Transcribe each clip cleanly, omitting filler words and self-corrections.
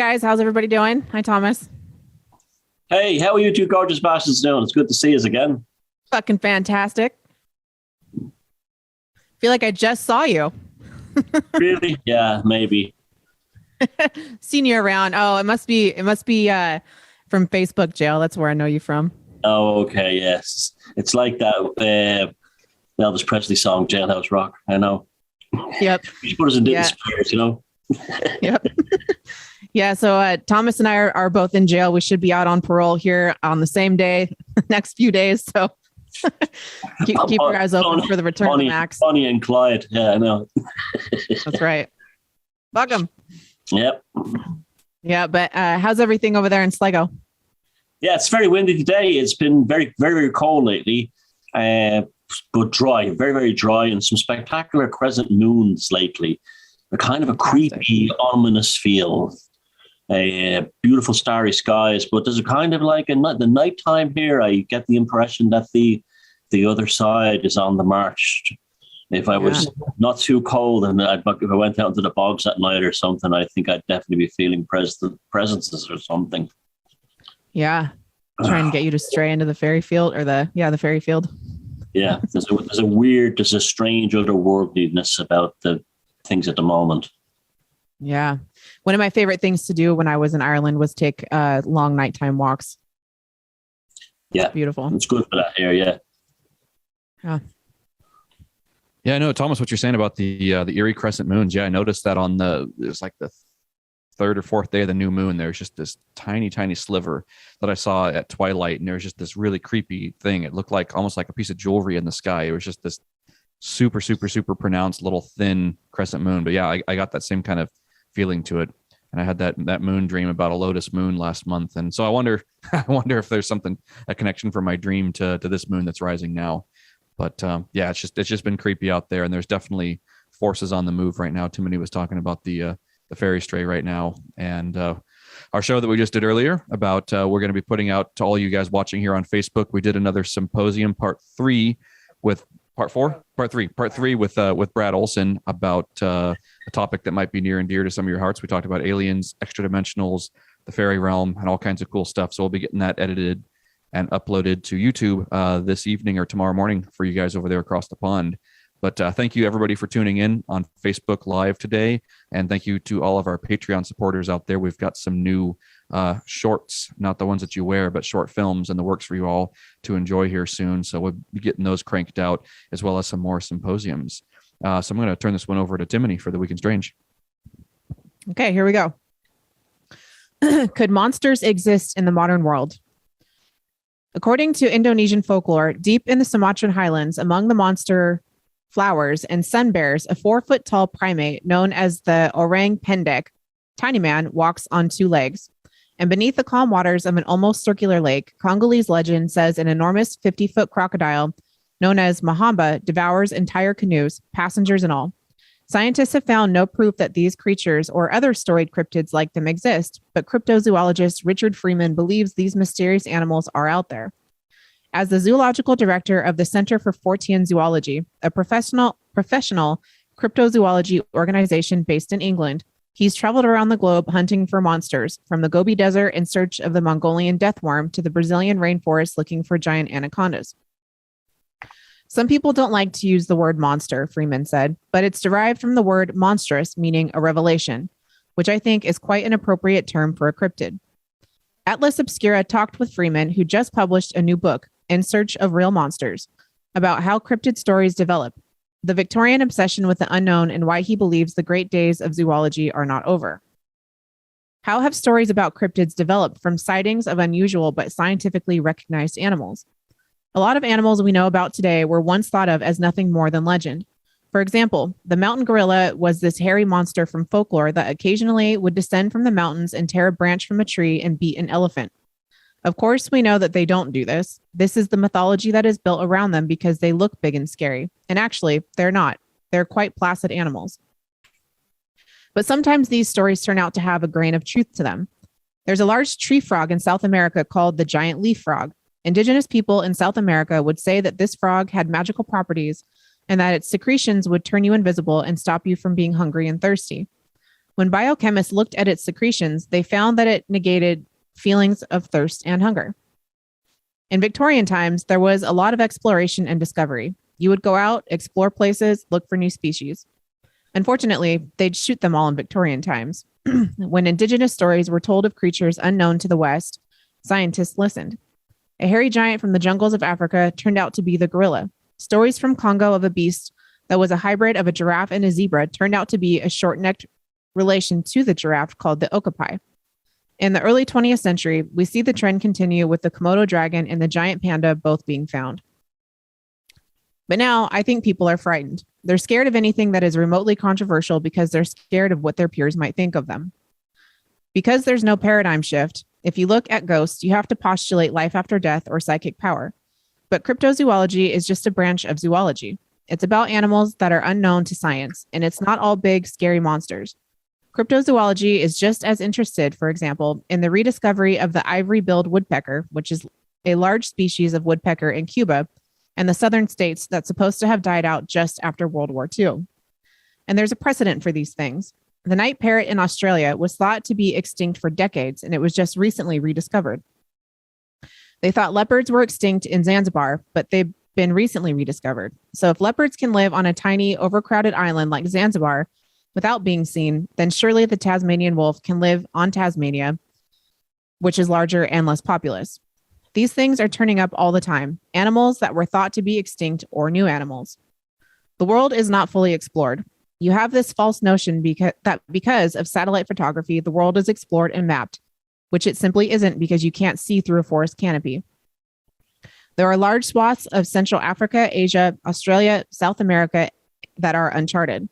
guys, how's everybody doing? Hi, Thomas. Hey, how are you two gorgeous bastards doing? It's good to see us again. Fucking fantastic. Feel like I just saw you. Really? Yeah, maybe. Seen you around. Oh, it must be from Facebook jail. That's where I know you from. Oh, okay, yes. It's like that Elvis Presley song, Jailhouse Rock. I know. Yep. You should put us in different spheres, you know? Yep. Yeah, so Thomas and I are both in jail. We should be out on parole here on the same day, next few days. So keep your eyes open for the return of Max. Bonnie and Clyde. Yeah, I know. That's right. Fuck 'em. Yep. Yeah, but how's everything over there in Sligo? Yeah, it's very windy today. It's been very, very, very cold lately, but dry, very, very dry, and some spectacular crescent moons lately. They're kind of a creepy, ominous feel. Beautiful starry skies, but there's a kind of like the nighttime here. I get the impression that the other side is on the march. If I was not too cold and if I went out into the bogs at night or something, I think I'd definitely be feeling presences or something. Yeah, trying to get you to stray into the fairy field or the fairy field. Yeah, there's a strange otherworldliness about the things at the moment. Yeah. One of my favorite things to do when I was in Ireland was take long nighttime walks. Yeah. It's beautiful. It's good for that here. Yeah. Yeah. Yeah, I know, Thomas, what you're saying about the Erie crescent moons. Yeah, I noticed that it's like the third or fourth day of the new moon. There's just this tiny, tiny sliver that I saw at twilight. And there was just this really creepy thing. It looked like almost like a piece of jewelry in the sky. It was just this super, super, super pronounced little thin crescent moon. But yeah, I got that same kind of feeling to it. And I had that moon dream about a lotus moon last month. And so I wonder if there's a connection from my dream to this moon that's rising now. But yeah, it's just been creepy out there. And there's definitely forces on the move right now. Timothy was talking about the fairy stray right now. And our show that we just did earlier about we're going to be putting out to all you guys watching here on Facebook. We did another symposium, part three with part three with Brad Olson about a topic that might be near and dear to some of your hearts. We talked about aliens, extra dimensionals, the fairy realm, and all kinds of cool stuff. So we'll be getting that edited and uploaded to YouTube this evening or tomorrow morning for you guys over there across the pond. But thank you, everybody, for tuning in on Facebook Live today. And thank you to all of our Patreon supporters out there. We've got some new shorts, not the ones that you wear, but short films in the works for you all to enjoy here soon. So we'll be getting those cranked out, as well as some more symposiums. So I'm going to turn this one over to Timony for the Week in Strange. Okay, here we go. Could monsters exist in the modern world? According to Indonesian folklore, deep in the Sumatran highlands, among the monster flowers and sun bears, a 4-foot-tall primate known as the orang pendek, tiny man, walks on 2 legs. And beneath the calm waters of an almost circular lake, Congolese legend says an enormous 50-foot crocodile known as Mahamba devours entire canoes, passengers and all. Scientists have found no proof that these creatures or other storied cryptids like them exist, but cryptozoologist Richard Freeman believes these mysterious animals are out there. As the zoological director of the Center for Fortean Zoology, a professional cryptozoology organization based in England, he's traveled around the globe hunting for monsters, from the Gobi Desert in search of the Mongolian deathworm to the Brazilian rainforest looking for giant anacondas. Some people don't like to use the word monster, Freeman said, but it's derived from the word monstrous, meaning a revelation, which I think is quite an appropriate term for a cryptid. Atlas Obscura talked with Freeman, who just published a new book, In Search of Real Monsters, about how cryptid stories develop, the Victorian obsession with the unknown, and why he believes the great days of zoology are not over. How have stories about cryptids developed from sightings of unusual but scientifically recognized animals? A lot of animals we know about today were once thought of as nothing more than legend. For example, the mountain gorilla was this hairy monster from folklore that occasionally would descend from the mountains and tear a branch from a tree and beat an elephant. Of course, we know that they don't do this. This is the mythology that is built around them because they look big and scary. And actually, they're not. They're quite placid animals. But sometimes these stories turn out to have a grain of truth to them. There's a large tree frog in South America called the giant leaf frog. Indigenous people in South America would say that this frog had magical properties and that its secretions would turn you invisible and stop you from being hungry and thirsty. When biochemists looked at its secretions, they found that it negated feelings of thirst and hunger. In Victorian times, there was a lot of exploration and discovery. You would go out, explore places, look for new species. Unfortunately, they'd shoot them all in Victorian times. When indigenous stories were told of creatures unknown to the West, scientists listened. A hairy giant from the jungles of Africa turned out to be the gorilla. Stories from Congo of a beast that was a hybrid of a giraffe and a zebra turned out to be a short-necked relation to the giraffe called the okapi. In the early 20th century, we see the trend continue with the Komodo dragon and the giant panda both being found. But now I think people are frightened. They're scared of anything that is remotely controversial because they're scared of what their peers might think of them. Because there's no paradigm shift, if you look at ghosts, you have to postulate life after death or psychic power. But cryptozoology is just a branch of zoology. It's about animals that are unknown to science, and it's not all big, scary monsters. Cryptozoology is just as interested, for example, in the rediscovery of the ivory-billed woodpecker, which is a large species of woodpecker in Cuba and the southern states that's supposed to have died out just after World War II. And there's a precedent for these things. The night parrot in Australia was thought to be extinct for decades, and it was just recently rediscovered. They thought leopards were extinct in Zanzibar, but they've been recently rediscovered. So if leopards can live on a tiny, overcrowded island like Zanzibar without being seen, then surely the Tasmanian wolf can live on Tasmania, which is larger and less populous. These things are turning up all the time, animals that were thought to be extinct or new animals. The world is not fully explored. You have this false notion that because of satellite photography, the world is explored and mapped, which it simply isn't because you can't see through a forest canopy. There are large swaths of Central Africa, Asia, Australia, South America that are uncharted.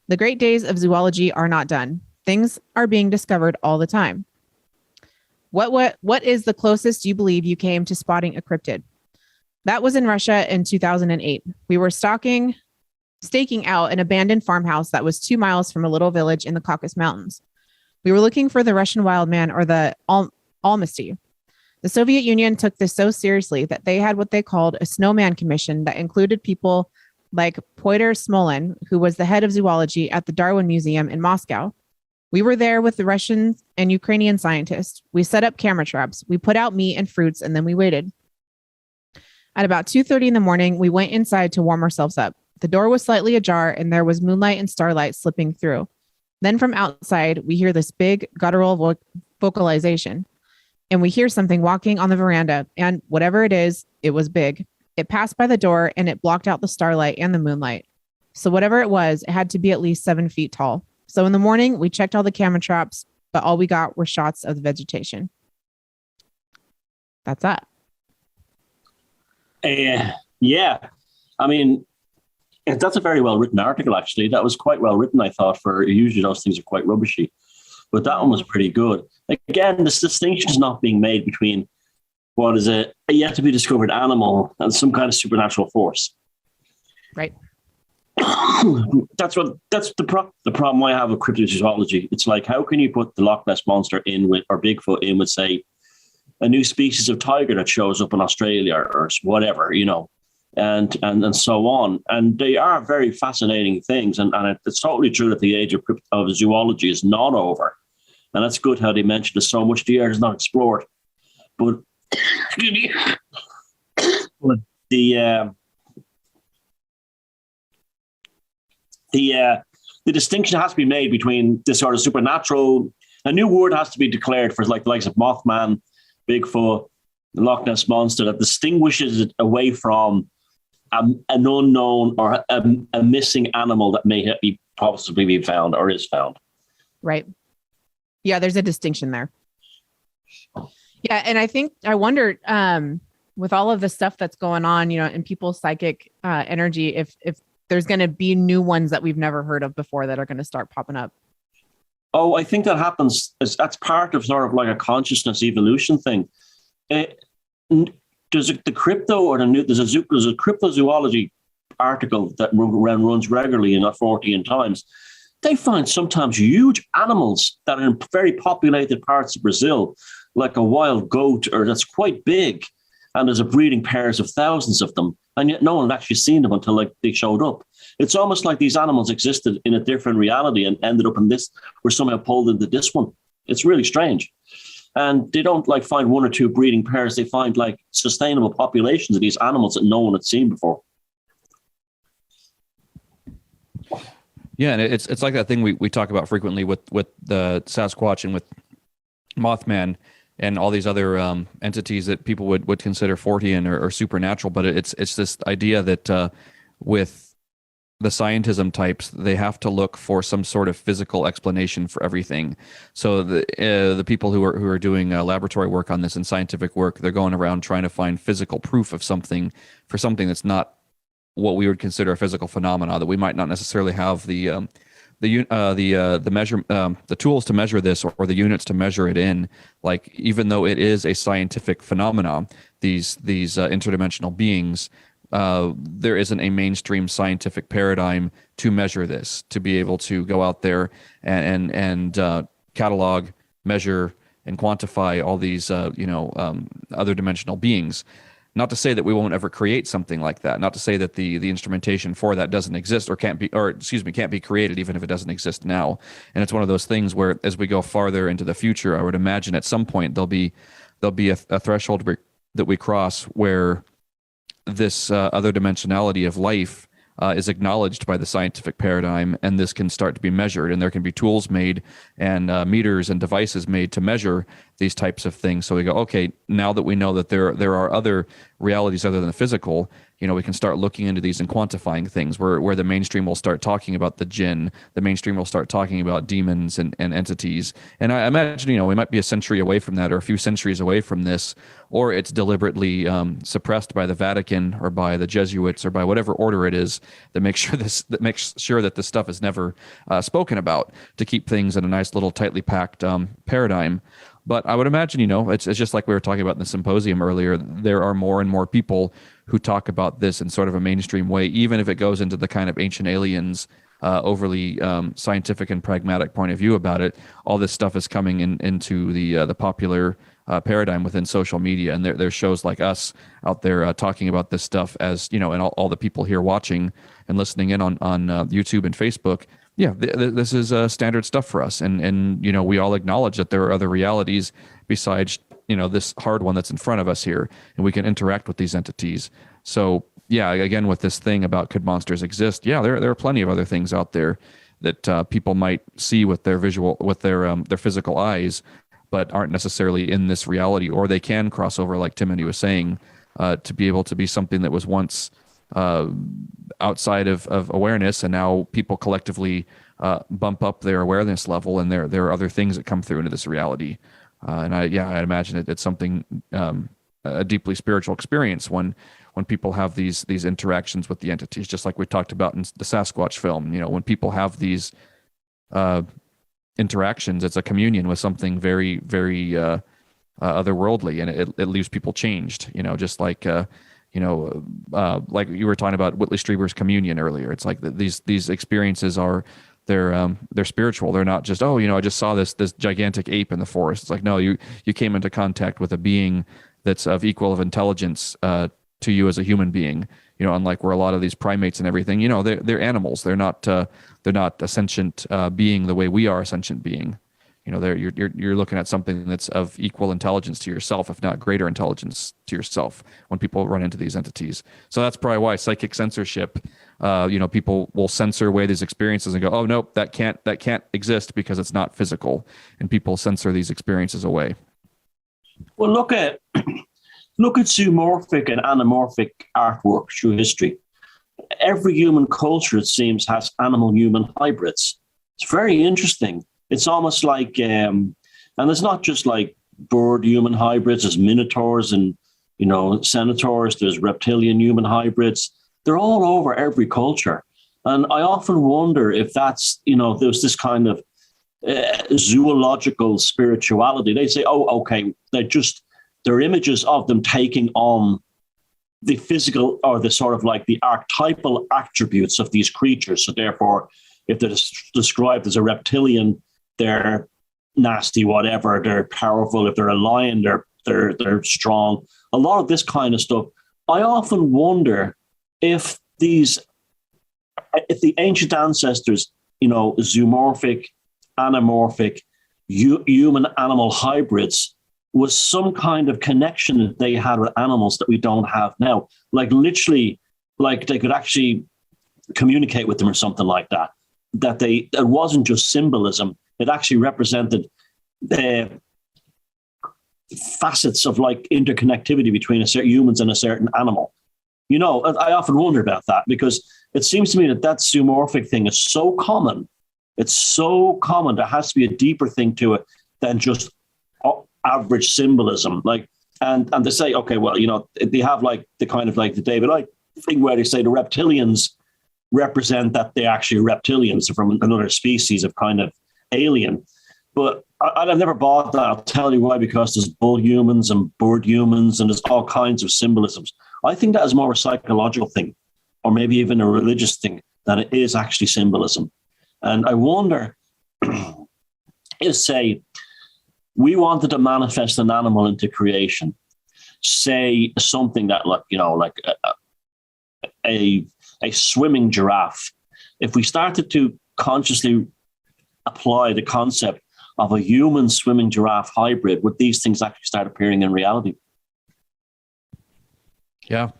The great days of zoology are not done. Things are being discovered all the time. What is the closest you believe you came to spotting a cryptid? That was in Russia in 2008. We were staking out an abandoned farmhouse that was 2 miles from a little village in the Caucasus Mountains. We were looking for the Russian wild man, or the almasty. The Soviet Union took this so seriously that they had what they called a snowman commission that included people like Pyotr Smolin, who was the head of zoology at the Darwin Museum in Moscow. We were there with the Russian and Ukrainian scientists. We set up camera traps. We put out meat and fruits, and then we waited. At about 2:30 in the morning, we went inside to warm ourselves up. The door was slightly ajar, and there was moonlight and starlight slipping through. Then from outside, we hear this big guttural vocalization, and we hear something walking on the veranda, and whatever it is, it was big. It passed by the door, and it blocked out the starlight and the moonlight. So whatever it was, it had to be at least 7 feet tall. So in the morning, we checked all the camera traps, but all we got were shots of the vegetation. That's that. Yeah. I mean, that's a very well-written article, actually. That was quite well written, I thought, for usually those things are quite rubbishy. But that one was pretty good. Again, this distinction is not being made between what is a yet to be discovered animal and some kind of supernatural force. Right. That's the problem I have with cryptozoology. It's like, how can you put the Loch Ness Monster in with, or Bigfoot in with, say, a new species of tiger that shows up in Australia or whatever, and so on. And they are very fascinating things. And it's totally true that the age of zoology is not over. And that's good how they mentioned that so much of the earth is not explored. But the distinction has to be made between this sort of supernatural. A new word has to be declared for like the likes of Mothman, Bigfoot, the Loch Ness Monster, that distinguishes it away from an unknown or a missing animal that may possibly be found or is found. Right. Yeah, there's a distinction there. Yeah, and I wonder with all of the stuff that's going on, in people's psychic energy, if there's going to be new ones that we've never heard of before that are going to start popping up. Oh, I think that happens. That's part of sort of like a consciousness evolution thing. There's a cryptozoology article that runs regularly in 14 times. They find sometimes huge animals that are in very populated parts of Brazil, like a wild goat, or that's quite big, and there's a breeding pairs of thousands of them. and yet no one had actually seen them until like they showed up. It's almost like these animals existed in a different reality and ended up in this, were somehow pulled into this one. It's really strange. And they don't like find one or two breeding pairs. They find like sustainable populations of these animals that no one had seen before. Yeah, and it's like that thing we talk about frequently with the Sasquatch and with Mothman and all these other entities that people would consider Fortean or supernatural. But it's this idea that with the scientism types, they have to look for some sort of physical explanation for everything. So the people who are doing laboratory work on this and scientific work, they're going around trying to find physical proof of something for something that's not what we would consider a physical phenomena, that we might not necessarily have the tools to measure this or the units to measure it in. Like, even though it is a scientific phenomenon, these interdimensional beings, there isn't a mainstream scientific paradigm to measure this, to be able to go out there and catalog, measure, and quantify all these other dimensional beings. Not to say that we won't ever create something like that. Not to say that the instrumentation for that doesn't exist or can't be created, even if it doesn't exist now. And it's one of those things where, as we go farther into the future, I would imagine at some point there'll be a threshold that we cross where this other dimensionality of life is acknowledged by the scientific paradigm, and this can start to be measured, and there can be tools made and meters and devices made to measure these types of things. So we go, okay, now that we know that there are other realities other than the physical, we can start looking into these and quantifying things where the mainstream will start talking about the jinn, the mainstream will start talking about demons and entities. And I imagine, we might be a century away from that, or a few centuries away from this, or it's deliberately suppressed by the Vatican or by the Jesuits or by whatever order it is that makes sure that this stuff is never spoken about, to keep things in a nice little tightly packed paradigm. But I would imagine, it's just like we were talking about in the symposium earlier, there are more and more people who talk about this in sort of a mainstream way, even if it goes into the kind of Ancient Aliens, overly scientific and pragmatic point of view about it. All this stuff is coming into the popular paradigm within social media, and there's shows like us out there talking about this stuff, as and all the people here watching and listening in on YouTube and Facebook. Yeah, this is standard stuff for us, and we all acknowledge that there are other realities besides this hard one that's in front of us here, and we can interact with these entities. So yeah, again, with this thing about could monsters exist? Yeah, there are plenty of other things out there that people might see with their physical eyes, but aren't necessarily in this reality, or they can cross over, like Timothy was saying, to be able to be something that was once outside of awareness, and now people collectively bump up their awareness level, and there are other things that come through into this reality. And I imagine it's something, a deeply spiritual experience when people have these interactions with the entities, just like we talked about in the Sasquatch film. When people have these interactions, it's a communion with something very, very otherworldly, and it leaves people changed. Just like like you were talking about Whitley Strieber's communion earlier. It's like these experiences are they're spiritual. They're not just, I just saw this gigantic ape in the forest. It's like, no, you came into contact with a being that's of equal of intelligence to you as a human being. Unlike where a lot of these primates and everything, they're animals. They're not a sentient being the way we are a sentient being. You're looking at something that's of equal intelligence to yourself, if not greater intelligence to yourself, when people run into these entities. So that's probably why psychic censorship, people will censor away these experiences and go, oh, nope, that can't exist because it's not physical. And people censor these experiences away. Well, look at zoomorphic and anamorphic artwork through history. Every human culture, it seems, has animal-human hybrids. It's very interesting. It's almost like, and it's not just like bird-human hybrids. There's minotaurs and, centaurs. There's reptilian-human hybrids. They're all over every culture. And I often wonder if that's, there's this kind of zoological spirituality. They say, oh, okay, they're images of them taking on the physical or the sort of like the archetypal attributes of these creatures. So therefore, if they're described as a reptilian, they're nasty, whatever. They're powerful. If they're a lion, they're strong. A lot of this kind of stuff. I often wonder if the ancient ancestors, zoomorphic, anamorphic, human animal hybrids, was some kind of connection that they had with animals that we don't have now. Like literally, like they could actually communicate with them or something like that. It wasn't just symbolism. It actually represented facets of like interconnectivity between humans and a certain animal. I often wonder about that, because it seems to me that zoomorphic thing is so common. It's so common. There has to be a deeper thing to it than just average symbolism. Like, and they say, okay, well, they have like the kind of like the David Icke thing where they say the reptilians represent that they're actually reptilians from another species of kind of alien. But I've never bought that. I'll tell you why, because there's bull humans and bird humans and there's all kinds of symbolisms. I think that is more a psychological thing, or maybe even a religious thing, than it is actually symbolism. And I wonder if, say, we wanted to manifest an animal into creation, say something that, like, like a swimming giraffe. If we started to consciously apply the concept of a human swimming giraffe hybrid, would these things actually start appearing in reality? Yeah.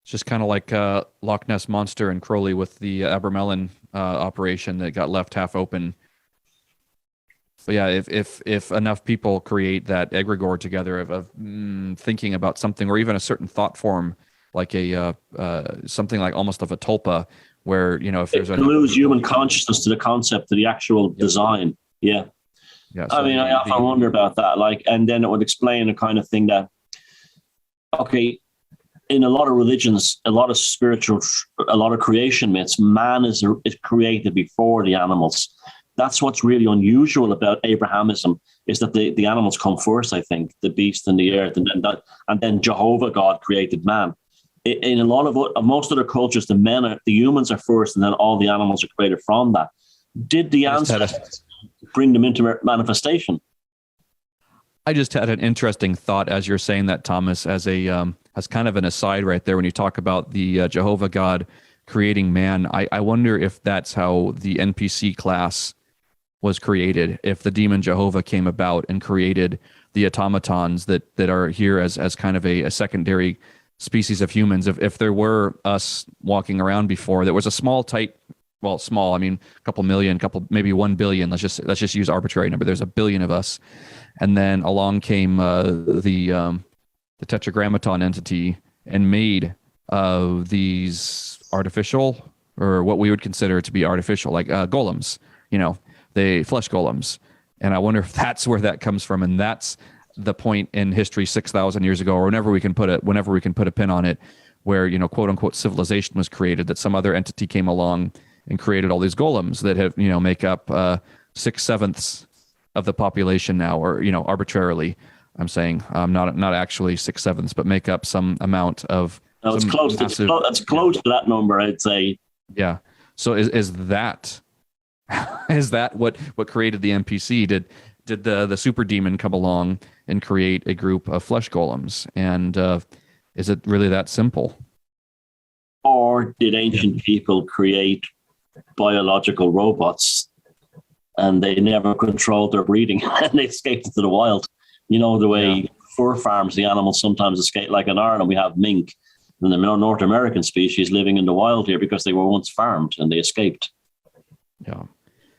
It's just kind of like Loch Ness Monster and Crowley with the Abermelin operation that got left half open. But yeah, if enough people create that egregore together of thinking about something, or even a certain thought form, like a something like almost of a tulpa, where if there's to lose human consciousness to the concept of the actual design. Yeah. Yeah. So I often wonder about that. Like, and then it would explain a kind of thing that, okay, in a lot of religions, a lot of creation myths, man is created before the animals. That's what's really unusual about Abrahamism, is that the animals come first, I think, the beast and the earth, and then Jehovah God created man. In a lot of most other cultures, the humans are first, and then all the animals are created from that. Did the ancestors bring them into manifestation? I just had an interesting thought as you're saying that, Thomas, as kind of an aside right there, when you talk about the Jehovah God creating man. I wonder if that's how the NPC class was created, if the demon Jehovah came about and created the automatons that are here as kind of a secondary species of humans. If there were us walking around before, there was a small, I mean, a couple million, maybe 1 billion. Let's just use arbitrary number. There's a billion of us, and then along came the Tetragrammaton entity and made these artificial, or what we would consider to be artificial, like golems. The flesh golems. And I wonder if that's where that comes from, and that's the point in history 6,000 years ago, or whenever we can put a pin on it, where quote unquote civilization was created, that some other entity came along and created all these golems that have make up 6/7 of the population now, or arbitrarily, I'm saying not actually 6/7, but make up some amount of. No, it's close. It's close to that number, I'd say. Yeah. So is that what created the NPC? Did the super demon come along and create a group of flesh golems? And is it really that simple? Or did ancient people create biological robots and they never controlled their breeding and they escaped into the wild? The way fur farms, the animals sometimes escape. Like in Ireland, we have mink, and the North American species living in the wild here because they were once farmed and they escaped. Yeah.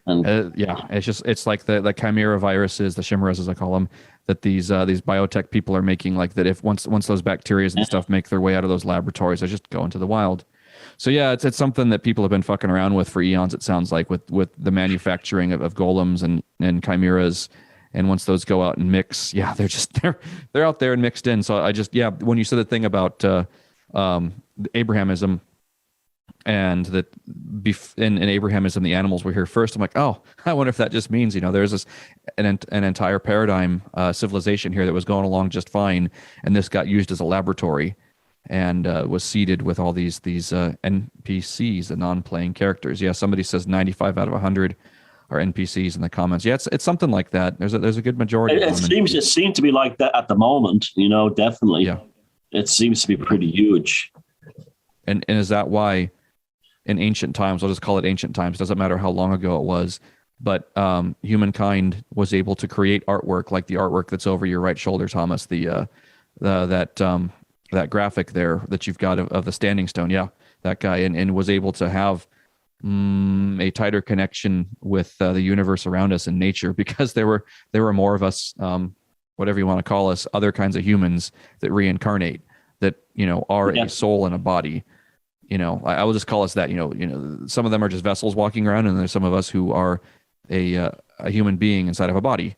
And it's like the chimera viruses, the chimeras as I call them, that these biotech people are making, like that if once those bacteria and stuff make their way out of those laboratories, they just go into the wild. So yeah, it's something that people have been fucking around with for eons, it sounds like, with the manufacturing of golems and chimeras. And once those go out and mix, they're out there and mixed in. So when you said the thing about Abrahamism, and that in Abrahamism the animals were here first, I'm like, oh, I wonder if that just means there's an entire paradigm civilization here that was going along just fine, and this got used as a laboratory and was seeded with all these NPCs, the non-playing characters. Yeah, somebody says 95 out of 100 are NPCs in the comments. Yeah, it's something like that. There's a good majority. It seems to be like that at the moment. Definitely. Yeah, it seems to be pretty huge. And is that why in ancient times, I'll just call it ancient times, doesn't matter how long ago it was, but humankind was able to create artwork like the artwork that's over your right shoulder, Thomas, that graphic there that you've got of the standing stone. Yeah, that guy, and was able to have a tighter connection with the universe around us and nature, because there were more of us, whatever you want to call us, other kinds of humans that reincarnate, that, are a soul in a body. I will just call us that. Some of them are just vessels walking around, and there's some of us who are a human being inside of a body.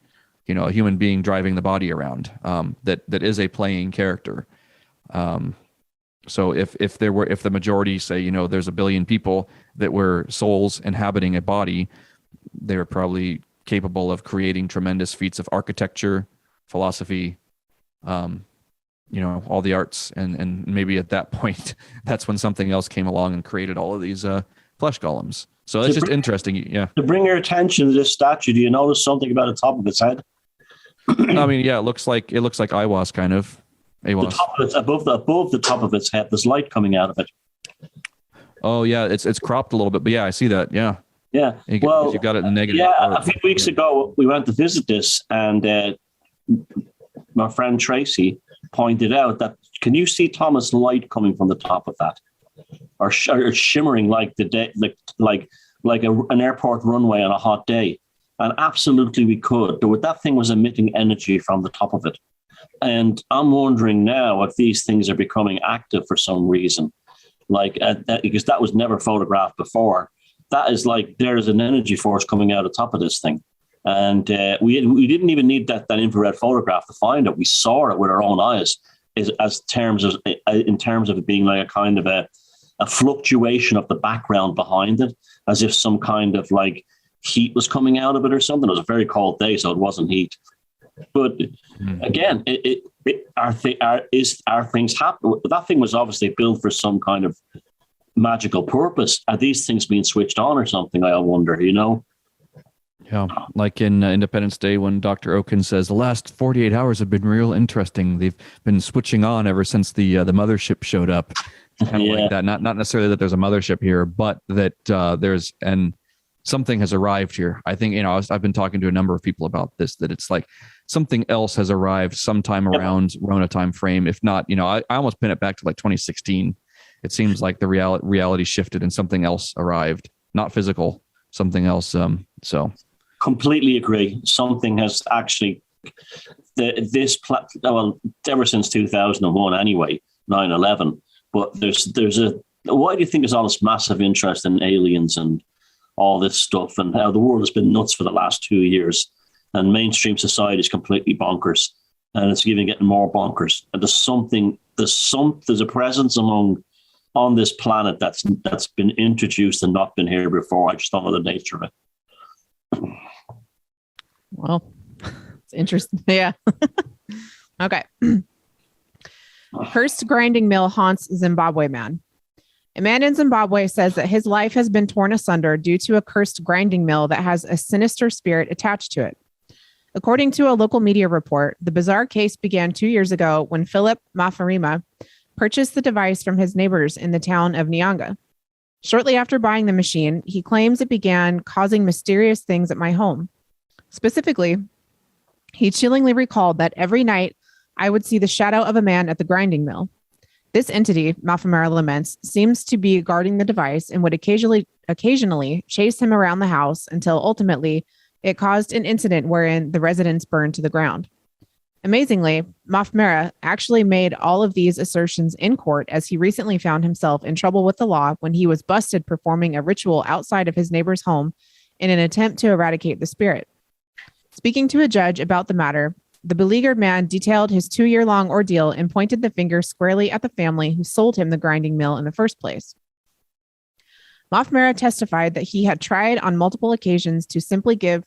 A human being driving the body around. That is a playing character. So if the majority say, there's a billion people that were souls inhabiting a body, they were probably capable of creating tremendous feats of architecture, philosophy, all the arts, and maybe at that point, that's when something else came along and created all of these flesh golems. So it's just interesting. Yeah. To bring your attention to this statue, do you notice something about the top of its head? I mean, yeah, it looks like Aiwass kind of. The top of it's above the top of its head. There's light coming out of it. Oh yeah, it's cropped a little bit, but yeah, I see that. Yeah. Yeah. You got it in the negative. Yeah, a few weeks ago we went to visit this, and my friend Tracy pointed out that, can you see, Thomas, light coming from the top of that, or shimmering like the day, like an airport runway on a hot day? And absolutely, we could. That thing was emitting energy from the top of it. And I'm wondering now if these things are becoming active for some reason, because that was never photographed before. That is like there's an energy force coming out of the top of this thing. And we didn't even need that infrared photograph to find it. We saw it with our own eyes, in terms of it being like a kind of a fluctuation of the background behind it, as if some kind of like heat was coming out of it or something. It was a very cold day, so it wasn't heat. But again, are things happening? That thing was obviously built for some kind of magical purpose. Are these things being switched on or something? I wonder, Yeah, like in Independence Day when Dr. Oaken says, the last 48 hours have been real interesting. They've been switching on ever since the mothership showed up. Kind of like that. Not necessarily that there's a mothership here, but that something has arrived here. I think, I've been talking to a number of people about this, that it's like something else has arrived sometime around Rona time frame. If not, I almost pin it back to like 2016. It seems like the reality shifted and something else arrived, not physical, something else. So completely agree. Something has actually, ever since 2001 anyway, 9/11. But why do you think there's all this massive interest in aliens and all this stuff, and how the world has been nuts for the last 2 years, and mainstream society is completely bonkers, and it's even getting more bonkers. And there's a presence on this planet that's been introduced and not been here before. I just don't know the nature of it. Well, it's interesting. Yeah. Okay. Cursed grinding mill haunts Zimbabwe man. A man in Zimbabwe says that his life has been torn asunder due to a cursed grinding mill that has a sinister spirit attached to it. According to a local media report, the bizarre case began 2 years ago when Philip Mafarima purchased the device from his neighbors in the town of Nyanga. Shortly after buying the machine, he claims it began causing mysterious things at my home. Specifically, he chillingly recalled that every night I would see the shadow of a man at the grinding mill. This entity, Mafamara laments, seems to be guarding the device and would occasionally chase him around the house until ultimately it caused an incident wherein the residence burned to the ground. Amazingly, Mafamara actually made all of these assertions in court, as he recently found himself in trouble with the law when he was busted performing a ritual outside of his neighbor's home in an attempt to eradicate the spirit. Speaking to a judge about the matter, the beleaguered man detailed his 2-year-long ordeal and pointed the finger squarely at the family who sold him the grinding mill in the first place. Mafamara testified that he had tried on multiple occasions to simply give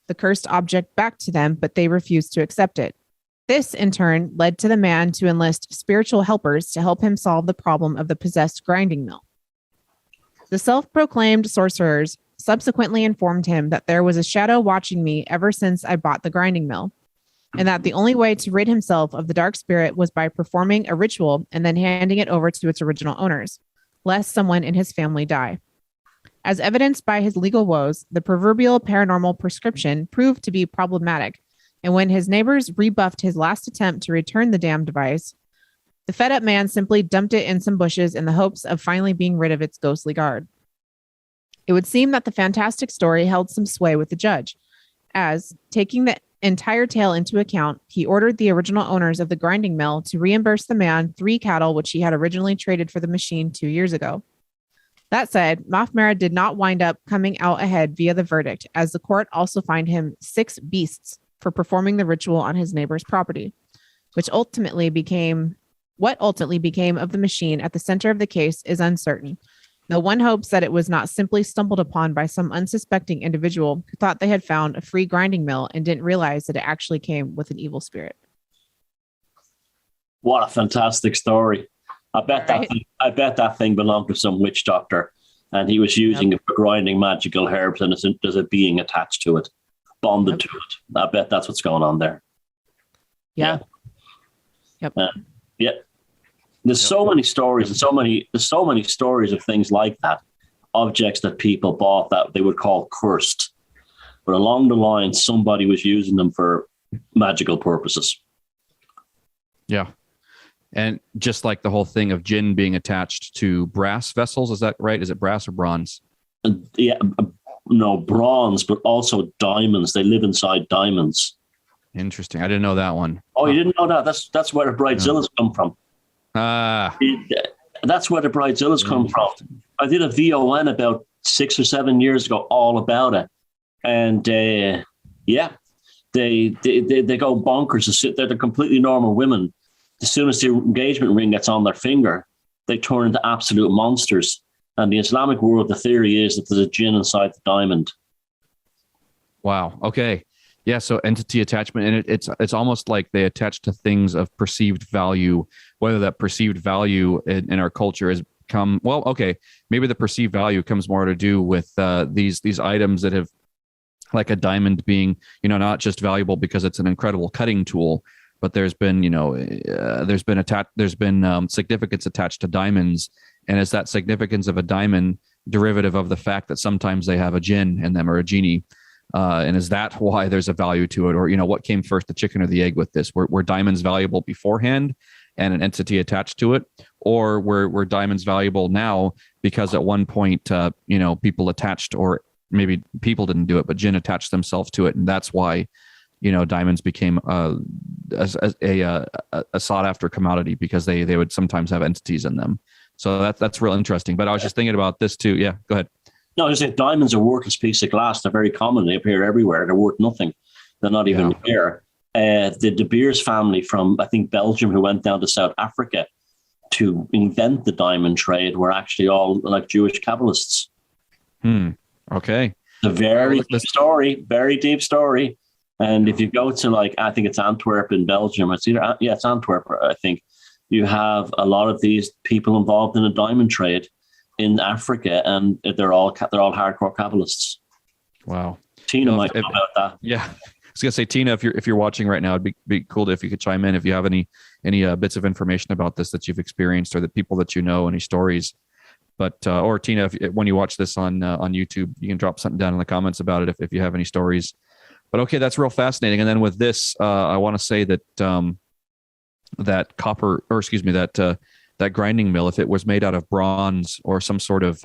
the cursed object back to them, but they refused to accept it. This, in turn, led to the man to enlist spiritual helpers to help him solve the problem of the possessed grinding mill. The self-proclaimed sorcerers subsequently informed him that there was a shadow watching me ever since I bought the grinding mill, and that the only way to rid himself of the dark spirit was by performing a ritual and then handing it over to its original owners. lest someone in his family die. As evidenced by his legal woes, the proverbial paranormal prescription proved to be problematic, and when his neighbors rebuffed his last attempt to return the damned device, the fed-up man simply dumped it in some bushes in the hopes of finally being rid of its ghostly guard. It would seem that the fantastic story held some sway with the judge, as, taking the entire tale into account, he ordered the original owners of the grinding mill to reimburse the man 3 cattle which he had originally traded for the machine 2 years ago. That said, Mathmara did not wind up coming out ahead via the verdict, as the court also fined him 6 beasts for performing the ritual on his neighbor's property, what ultimately became of the machine at the center of the case is uncertain, though one hopes that it was not simply stumbled upon by some unsuspecting individual who thought they had found a free grinding mill and didn't realize that it actually came with an evil spirit. What a fantastic story. I bet that thing belonged to some witch doctor, and he was using it for grinding magical herbs, and there's a being attached to it, bonded to it. I bet that's what's going on there. Yeah. Yeah. There's so many stories, and there's so many stories of things like that, objects that people bought that they would call cursed, but along the line, somebody was using them for magical purposes. Yeah. And just like the whole thing of gin being attached to brass vessels, is that right? Is it brass or bronze? Yeah, no, bronze, but also diamonds. They live inside diamonds. Interesting. I didn't know that one. Oh, you didn't know that? That's where the bridezillas come from. That's where the bridezillas come from. I did a VON about 6 or 7 years ago all about it. And they go bonkers. They're completely normal women. As soon as the engagement ring gets on their finger, they turn into absolute monsters. And the Islamic world, the theory is that there's a jinn inside the diamond. Wow. Okay. Yeah. So entity attachment, and it's almost like they attach to things of perceived value, whether that perceived value in our culture has come. Well, okay, maybe the perceived value comes more to do with these items that have, like a diamond being, not just valuable because it's an incredible cutting tool, but there's been significance attached to diamonds, and is that significance of a diamond derivative of the fact that sometimes they have a jinn in them or a genie, and is that why there's a value to it, or what came first, the chicken or the egg with this? Were diamonds valuable beforehand and an entity attached to it, or were diamonds valuable now because at one point people attached, or maybe people didn't do it, but jinn attached themselves to it, and that's why diamonds became a sought after commodity, because they would sometimes have entities in them. So that's real interesting. But I was just thinking about this too. Yeah, go ahead. No, I was saying diamonds are worthless piece of glass. They're very common. They appear everywhere. They're worth nothing. They're not even rare. The De Beers family from, I think, Belgium, who went down to South Africa to invent the diamond trade, were actually all like Jewish Kabbalists. Okay. It's a very deep story. And if you go to, I think it's Antwerp in Belgium, it's Antwerp, I think, you have a lot of these people involved in a diamond trade in Africa, and they're all hardcore Kabbalists. Wow. Tina might know about that. Yeah. I was gonna say, Tina, if you're watching right now, it'd be cool if you could chime in if you have any bits of information about this that you've experienced, or the people that any stories. But or Tina, when you watch this on YouTube, you can drop something down in the comments about it if you have any stories. But okay, that's real fascinating. And then with this, I want to say that that grinding mill, if it was made out of bronze or some sort of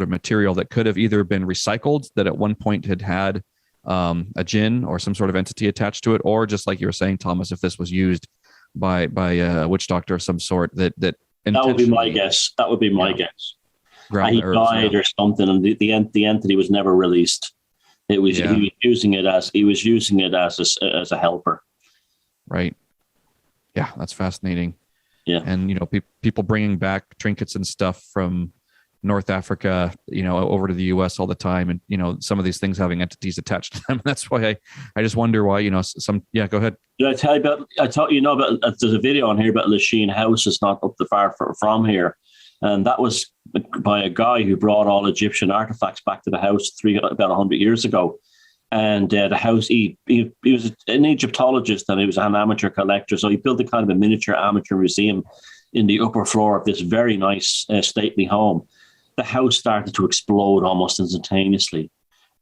material that could have either been recycled, that at one point had a jinn or some sort of entity attached to it, or just like you were saying, Thomas, if this was used by a witch doctor of some sort, that would be my guess. That would be my guess. He died or something, and the entity was never released. He was using it as a helper. Right. Yeah, that's fascinating. Yeah. And people bringing back trinkets and stuff from North Africa, over to the US all the time, and some of these things having entities attached to them. That's why I just wonder why go ahead. Did I tell you about there's a video on here about Lachine House. It's not up the far from here. And that was by a guy who brought all Egyptian artifacts back to the house about 100 years ago. And the house, he was an Egyptologist, and he was an amateur collector. So he built a kind of a miniature amateur museum in the upper floor of this very nice, stately home. The house started to explode almost instantaneously.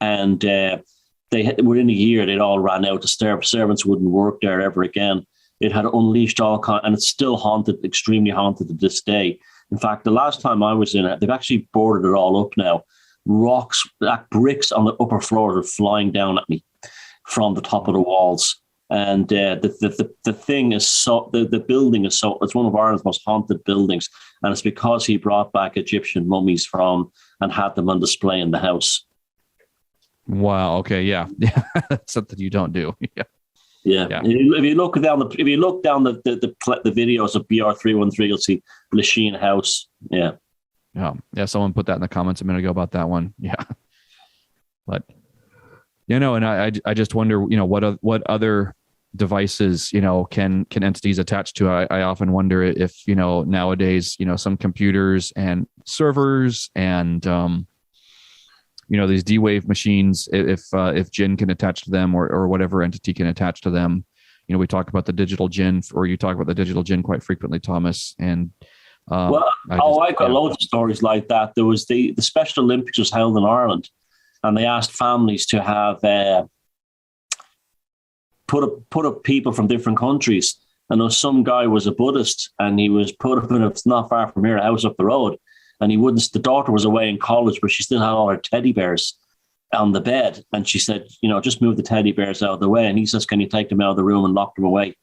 And within a year, they'd all ran out. The servants wouldn't work there ever again. It had unleashed all kinds, and it's still haunted, extremely haunted to this day. In fact, the last time I was in it, they've actually boarded it all up now. Rocks, bricks on the upper floors are flying down at me from the top of the walls. And the thing is so, the building is so, it's one of Ireland's most haunted buildings. And it's because he brought back Egyptian mummies from and had them on display in the house. Wow. Okay. Yeah. Yeah. That's something you don't do. Yeah. Yeah. If you look down the videos of BR313, you'll see Lachine House. Yeah. Yeah. Someone put that in the comments a minute ago about that one. Yeah. But and I just wonder, what other devices, can entities attach to? I often wonder if, nowadays, some computers and servers and these D-Wave machines, if Jinn can attach to them or whatever entity can attach to them. We talk about the digital Jinn, or you talk about the digital Jinn quite frequently, Thomas. And I've got loads of stories like that. There was the Special Olympics was held in Ireland, and they asked families to have put up people from different countries. And there was some guy was a Buddhist, and he was put up in it's not far from here, a house up the road. And he wouldn't. The daughter was away in college, but she still had all her teddy bears on the bed. And she said, just move the teddy bears out of the way. And he says, can you take them out of the room and lock them away?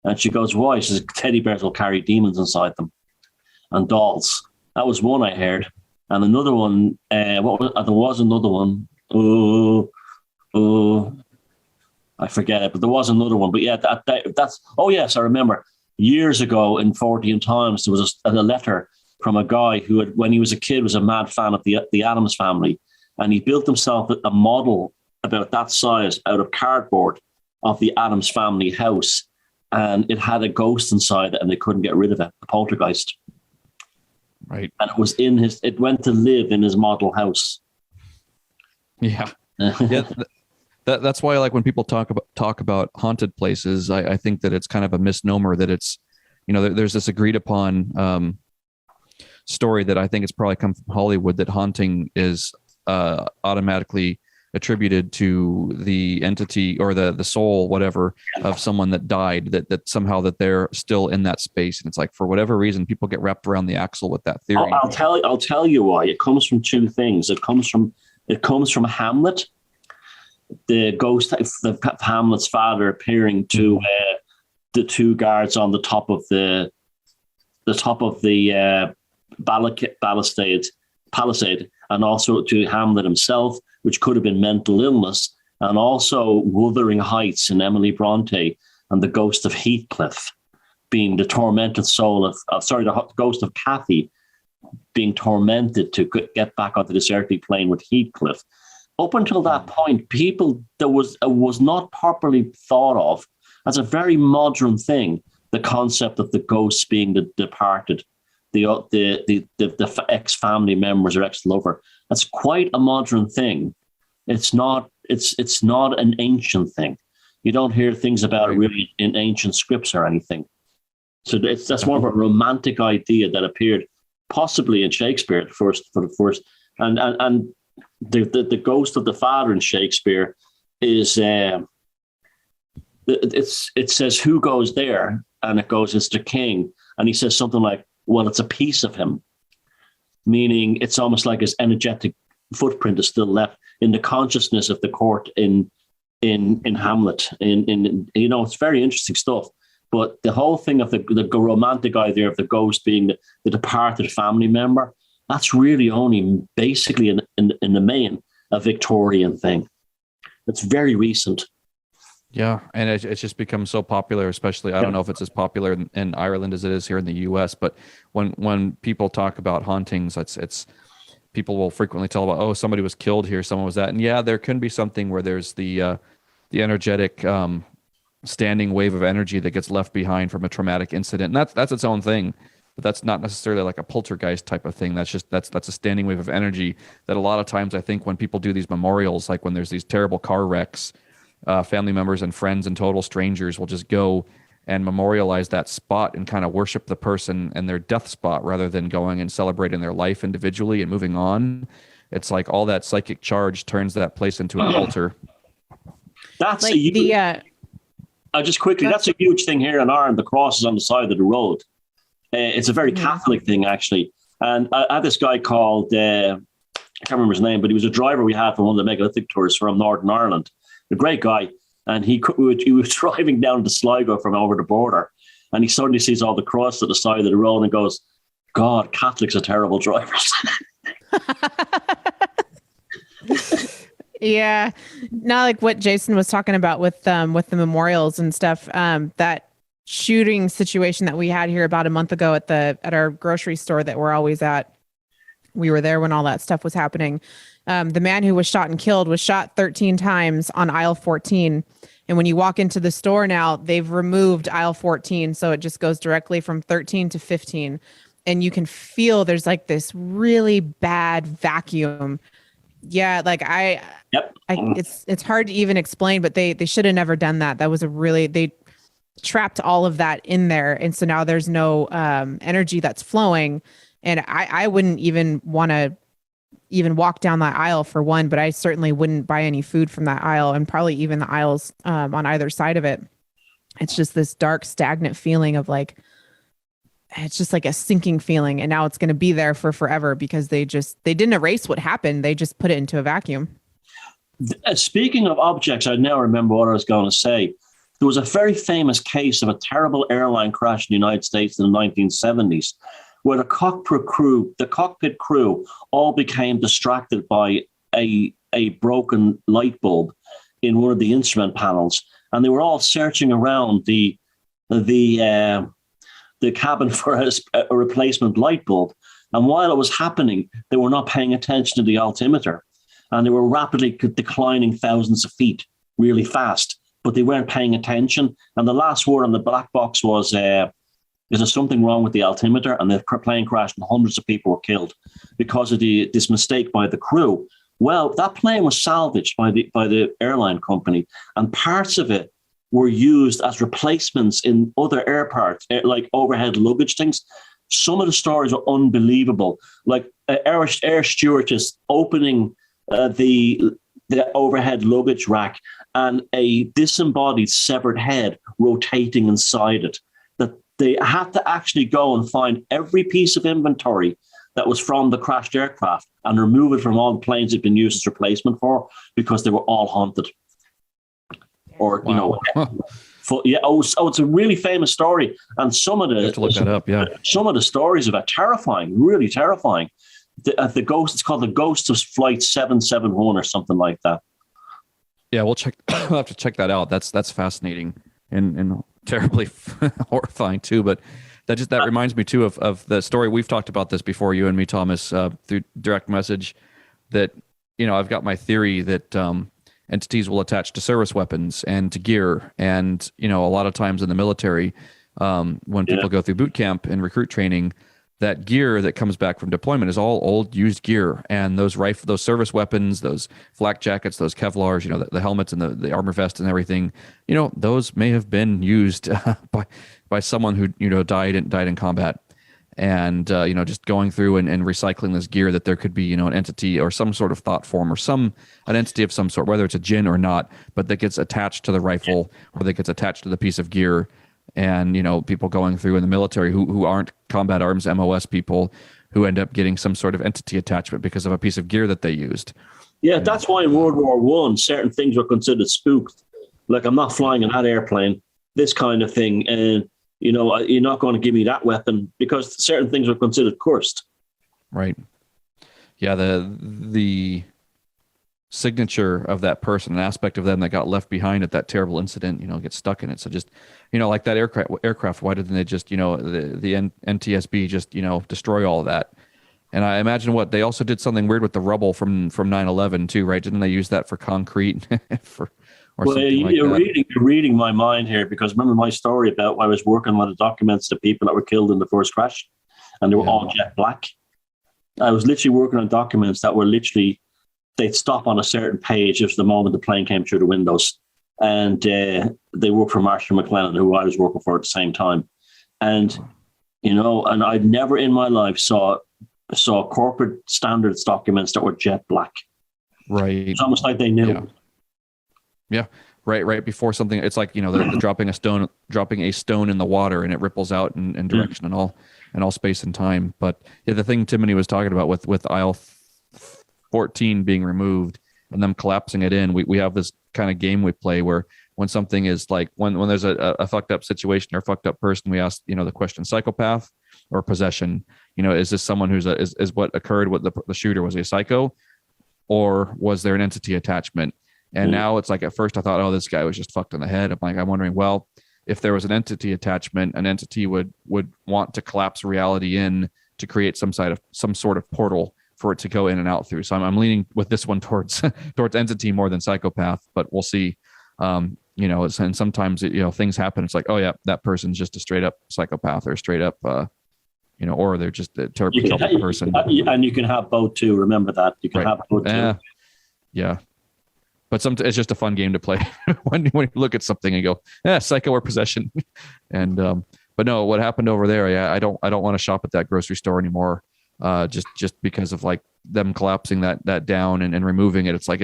And she goes, why? She says, teddy bears will carry demons inside them and dolls. That was one I heard. And another one, there was another one. I forget it, but there was another one. But yeah, that's. Oh yes, I remember. Years ago in 14 Times, there was a letter from a guy who had, when he was a kid, was a mad fan of the Addams Family, and he built himself a model about that size out of cardboard of the Addams Family house, and it had a ghost inside it, and they couldn't get rid of it, a poltergeist. Right, and it was it went to live in his model house. Yeah, yeah. That's why, like, when people talk about haunted places, I think that it's kind of a misnomer that it's, there's this agreed upon story that I think it's probably come from Hollywood, that haunting is automatically attributed to the entity or the soul, whatever, of someone that died, that somehow that they're still in that space. And it's like, for whatever reason, people get wrapped around the axle with that theory. I'll tell you why. It comes from two things. It comes from Hamlet, the ghost of Hamlet's father appearing to the two guards on the top of the palisade, and also to Hamlet himself, which could have been mental illness, and also Wuthering Heights in Emily Bronte, and the ghost of Heathcliff being the tormented soul the ghost of Cathy being tormented to get back onto this earthly plane with Heathcliff. Up until that point, was not properly thought of as a very modern thing, the concept of the ghosts being the departed, the ex-family members or ex-lover. That's quite a modern thing. It's not an ancient thing. You don't hear things about it really in ancient scripts or anything. So that's more of a romantic idea that appeared possibly in Shakespeare for the first, and the ghost of the father in Shakespeare is it says who goes there, and it goes, it's the king, and he says something like, well, it's a piece of him, meaning it's almost like his energetic footprint is still left in the consciousness of the court in Hamlet. It's very interesting stuff. But the whole thing of the romantic idea of the ghost being the departed family member, that's really only basically in the main a Victorian thing. It's very recent. Yeah, and it's just become so popular, especially, I don't know if it's as popular in Ireland as it is here in the U.S., but when people talk about hauntings, it's people will frequently tell about, oh, somebody was killed here, someone was that. And yeah, there can be something where there's the energetic standing wave of energy that gets left behind from a traumatic incident. And that's its own thing, but that's not necessarily like a poltergeist type of thing. That's a standing wave of energy that a lot of times, I think, when people do these memorials, like when there's these terrible car wrecks, family members and friends and total strangers will just go and memorialize that spot and kind of worship the person and their death spot rather than going and celebrating their life individually and moving on. It's like all that psychic charge turns that place into an altar. That's like a huge, just quickly, that's a huge thing here in Ireland. The cross is on the side of the road. It's a very Catholic thing, actually. And I had this guy called, I can't remember his name, but he was a driver we had for one of the megalithic tours from Northern Ireland. A great guy. And he was driving down to Sligo from over the border. And he suddenly sees all the cross at the side of the road and goes, God, Catholics are terrible drivers. Yeah. Not like what Jason was talking about with the memorials and stuff. That shooting situation that we had here about a month ago at our grocery store that we're always at. We were there when all that stuff was happening. The man who was shot and killed was shot 13 times on aisle 14. And when you walk into the store now, they've removed aisle 14. So it just goes directly from 13 to 15. And you can feel there's like this really bad vacuum. Yeah, like it's hard to even explain, but they should have never done that. That was they trapped all of that in there. And so now there's no energy that's flowing. And I wouldn't even want to even walk down that aisle for one, but I certainly wouldn't buy any food from that aisle, and probably even the aisles on either side of it. It's just this dark, stagnant feeling of like, it's just like a sinking feeling. And now it's going to be there for forever because they didn't erase what happened. They just put it into a vacuum. Speaking of objects, I now remember what I was going to say. There was a very famous case of a terrible airline crash in the United States in the 1970s, where the cockpit crew all became distracted by a broken light bulb in one of the instrument panels, and they were all searching around the cabin for a replacement light bulb. And while it was happening, they were not paying attention to the altimeter, and they were rapidly declining thousands of feet really fast, but they weren't paying attention. And the last word on the black box was, is there something wrong with the altimeter? And the plane crashed and hundreds of people were killed because of this mistake by the crew. Well, that plane was salvaged by the airline company, and parts of it were used as replacements in other air parts, like overhead luggage things. Some of the stories are unbelievable. Like air stewardess opening the overhead luggage rack and a disembodied severed head rotating inside it. They had to actually go and find every piece of inventory that was from the crashed aircraft and remove it from all the planes it'd been used as replacement for, because they were all haunted. Or, it's a really famous story. And some of the... You have to look that up, yeah. Some of the stories are terrifying, really terrifying. The ghost, it's called the Ghost of Flight 771 or something like that. Yeah, we'll have to check that out. That's fascinating and terribly horrifying too. But that reminds me too of the story. We've talked about this before, you and me, Thomas, through direct message, that, I've got my theory that entities will attach to service weapons and to gear. And, a lot of times in the military, when people go through boot camp and recruit training, that gear that comes back from deployment is all old, used gear. And those service weapons, those flak jackets, those Kevlars, the helmets and the armor vest and everything, those may have been used by someone who, died in combat. And, just going through and recycling this gear, that there could be, an entity or some sort of thought form or an entity of some sort, whether it's a djinn or not, but that gets attached to the rifle or that gets attached to the piece of gear. And, people going through in the military who aren't combat arms MOS people, who end up getting some sort of entity attachment because of a piece of gear that they used. Yeah, that's why in World War I, certain things were considered spooked. Like, I'm not flying in that airplane, this kind of thing. And, you're not going to give me that weapon, because certain things were considered cursed. Right. Yeah, the signature of that person, an aspect of them that got left behind at that terrible incident, gets stuck in it. So just, like that aircraft, why didn't they just, the NTSB just, destroy all of that? And I imagine they also did something weird with the rubble from 9/11 too, right? Didn't they use that for concrete you're reading my mind here, because remember my story about when I was working on the documents of the people that were killed in the first crash, and they were all jet black. I was literally working on documents that were they'd stop on a certain page if the moment the plane came through the windows. and they work for Marshall McLennan, who I was working for at the same time. And, and I'd never in my life saw corporate standards documents that were jet black. Right. It's almost like they knew. Yeah. Right before something, it's like, they're dropping a stone in the water, and it ripples out in direction and all space and time. But yeah, the thing Timothy was talking about with aisle 14 being removed and them collapsing it in, we have this kind of game we play where when something is like, when there's a fucked up situation or fucked up person, we ask, the question, psychopath or possession. Is this someone who's is what occurred with the shooter? Was he a psycho, or was there an entity attachment? And now it's like, at first I thought, oh, this guy was just fucked in the head. I'm wondering, well, if there was an entity attachment, an entity would want to collapse reality in to create some sort of portal for it to go in and out through. So I'm leaning with this one towards entity more than psychopath, but we'll see. And sometimes things happen. It's like, oh yeah, that person's just a straight up psychopath or straight up, or they're just a terrible person. And you can have both too. Remember that you can have both too. Yeah. But it's just a fun game to play when you look at something and go, psycho or possession. And but no, what happened over there? Yeah, I don't want to shop at that grocery store anymore. Just because of like them collapsing that down and removing it. It's like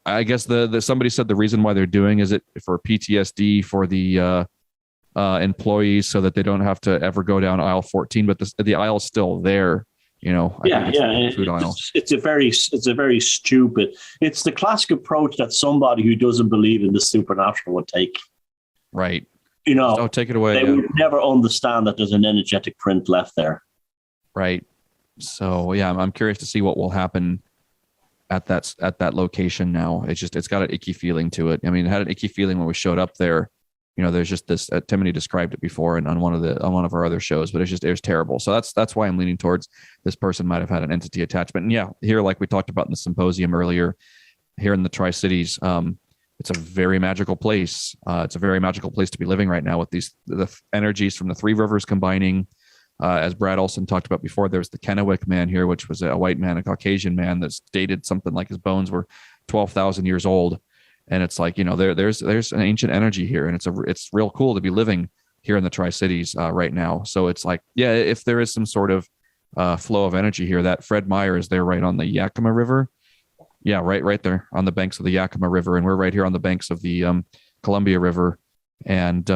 I guess the somebody said the reason why they're doing is it for PTSD for the employees, so that they don't have to ever go down aisle 14. But the aisle is still there. It's a very stupid. It's the classic approach that somebody who doesn't believe in the supernatural would take. Right. Take it away. They would never understand that there's an energetic print left there. Right. So yeah, I'm curious to see what will happen at that location now. It's got an icky feeling to it. I mean, it had an icky feeling when we showed up there. There's just this. Timothy described it before, and on one of our other shows, but it was terrible. So that's why I'm leaning towards this person might have had an entity attachment. And yeah, here, like we talked about in the symposium earlier, here in the Tri-Cities, it's a very magical place. It's a very magical place to be living right now with the energies from the three rivers combining. As Brad Olson talked about before, there's the Kennewick man here, which was a white man, a Caucasian man that's dated something like his bones were 12,000 years old. And it's like, there's an ancient energy here, and it's real cool to be living here in the Tri-Cities right now. So it's like, yeah, if there is some sort of flow of energy here, that Fred Meyer is there right on the Yakima River. Yeah, right there on the banks of the Yakima River. And we're right here on the banks of the Columbia River. And